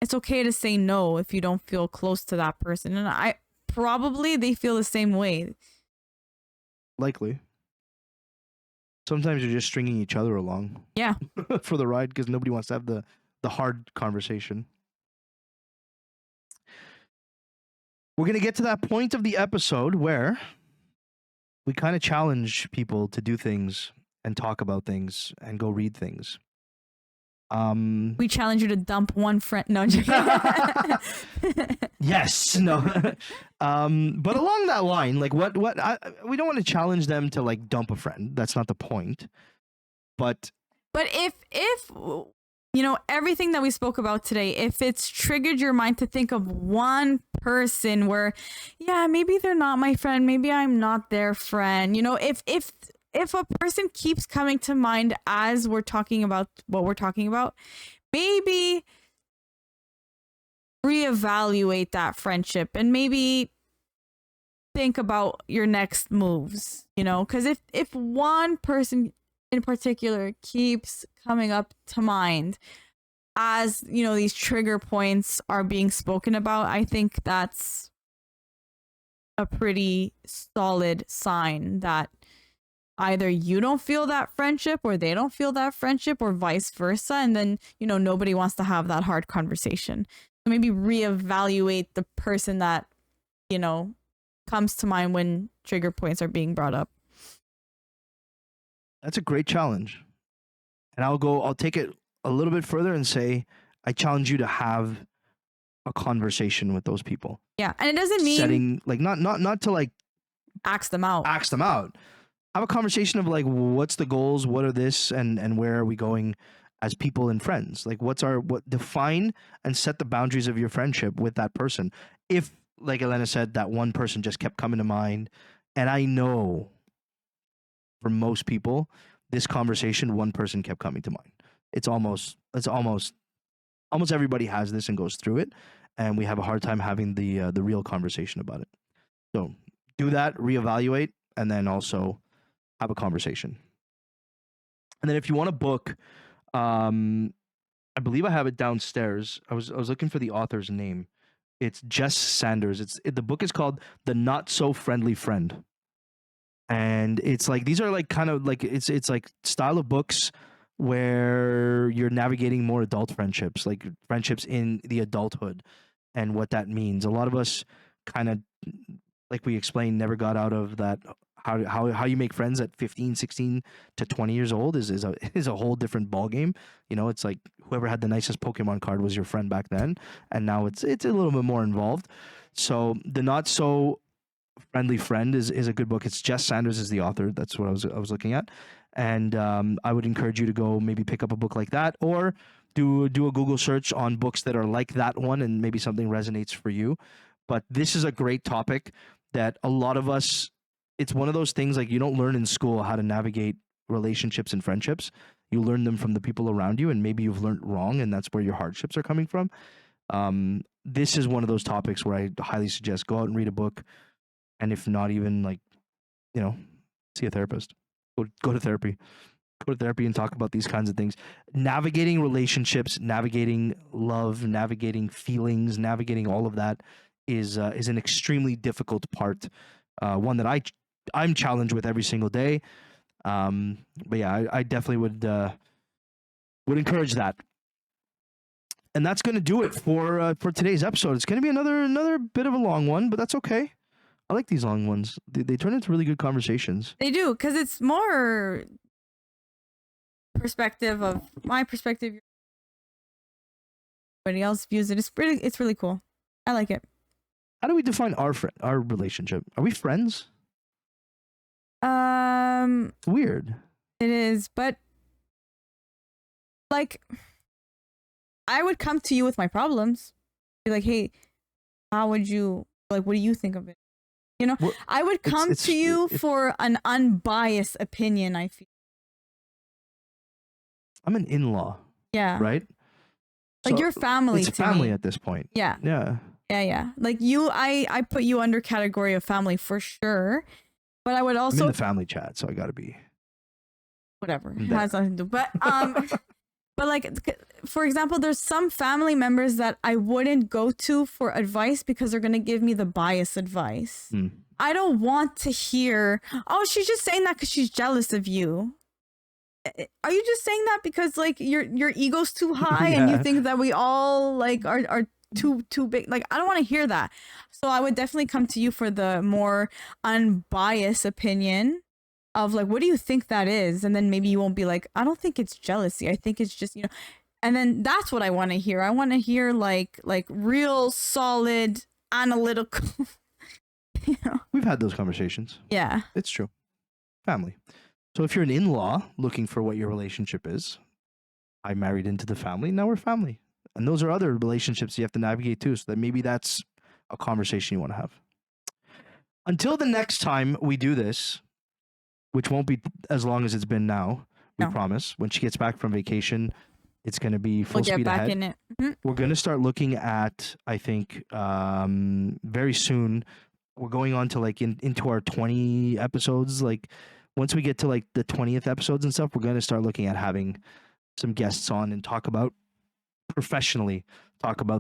it's okay to say no if you don't feel close to that person. And they feel the same way. Likely. Sometimes you're just stringing each other along. Yeah. For the ride, because nobody wants to have the hard conversation. We're going to get to that point of the episode where we kind of challenge people to do things and talk about things and go read things. We challenge you to dump one friend. No, I'm just kidding. Yes, no. But along that line, like we don't want to challenge them to like dump a friend. That's not the point. But if everything that we spoke about today, if it's triggered your mind to think of one person where, yeah, maybe they're not my friend, maybe I'm not their friend. If a person keeps coming to mind as we're talking about what we're talking about, maybe reevaluate that friendship and maybe think about your next moves, because if one person in particular keeps coming up to mind as, these trigger points are being spoken about, I think that's a pretty solid sign that either you don't feel that friendship or they don't feel that friendship or vice versa. And then, nobody wants to have that hard conversation. So maybe reevaluate the person that, comes to mind when trigger points are being brought up. that's a great challenge. And I'll take it a little bit further and say, I challenge you to have a conversation with those people. Yeah. And it doesn't mean setting, like, not to like ask them out. Have a conversation of like, what's the goals? What are this? And where are we going as people and friends? Like, define and set the boundaries of your friendship with that person. If, like Helena said, that one person just kept coming to mind, and I know for most people, this conversation, one person kept coming to mind. It's almost everybody has this and goes through it, and we have a hard time having the real conversation about it. So do that, reevaluate, and then also have a conversation. And then if you want to book, I believe I have it downstairs. I was looking for the author's name. It's Jess Sanders. The book is called The Not So Friendly Friend. And it's like, these are like kind of like, it's like style of books where you're navigating more adult friendships, like friendships in the adulthood and what that means. A lot of us kind of, like we explained, never got out of that. How you make friends at 15, 16 to 20 years old is a whole different ball game. It's like whoever had the nicest Pokemon card was your friend back then, and now it's a little bit more involved. So The Not So Friendly Friend is a good book. It's Jess Sanders is the author. That's what I was looking at, and I would encourage you to go maybe pick up a book like that, or do a Google search on books that are like that one, and maybe something resonates for you. But this is a great topic that a lot of us, it's one of those things like you don't learn in school how to navigate relationships and friendships. You learn them from the people around you, and maybe you've learned wrong, and that's where your hardships are coming from. This is one of those topics where I highly suggest go out and read a book, and if not even like, see a therapist. Go to therapy. Go to therapy and talk about these kinds of things. Navigating relationships, navigating love, navigating feelings, navigating all of that is an extremely difficult part. One that I'm challenged with every single day. But yeah, I definitely would encourage that. And that's going to do it for today's episode. It's going to be another bit of a long one, but that's okay. I like these long ones. They turn into really good conversations. They do, because it's more perspective of my perspective. Everybody else views it. It's really cool. I like it. How do we define our relationship? Are we friends? It's weird. It is, but like, I would come to you with my problems. Be like, hey, how would you, like, what do you think of it? I would come to you for an unbiased opinion, I feel. I'm an in-law. Yeah. Right? Like, your family it's to family me. At this point. Yeah. Yeah. Yeah. Like, I put you under category of family for sure. But I would also... I'm in the family chat, so I gotta be... Whatever. It has nothing to do. But, but like, for example, there's some family members that I wouldn't go to for advice because they're going to give me the biased advice. I don't want to hear, oh, she's just saying that because she's jealous of you. Are you just saying that because like your ego's too high and you think that we all like are too big? Like, I don't want to hear that. So I would definitely come to you for the more unbiased opinion. of like, what do you think that is? And then maybe you won't be like, I don't think it's jealousy. I think it's just, and then that's what I want to hear. I want to hear like real solid analytical. We've had those conversations. Yeah. It's true. Family. So if you're an in-law looking for what your relationship is, I married into the family. Now we're family. And those are other relationships you have to navigate too. So that maybe that's a conversation you want to have. Until the next time we do this, which won't be as long as it's been now, we promise. When she gets back from vacation, it's going to be full speed ahead. In it. Mm-hmm. We're going to start looking at, I think, very soon. We're going on to like into our 20 episodes. Like once we get to like the 20th episodes and stuff, we're going to start looking at having some guests on and talk about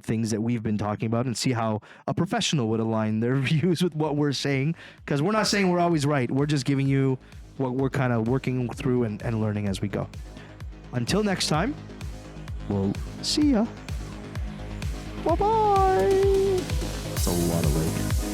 things that we've been talking about and see how a professional would align their views with what we're saying. Because we're not saying we're always right. We're just giving you what we're kind of working through and learning as we go. Until next time, we'll see ya. Bye-bye. That's a lot of weight.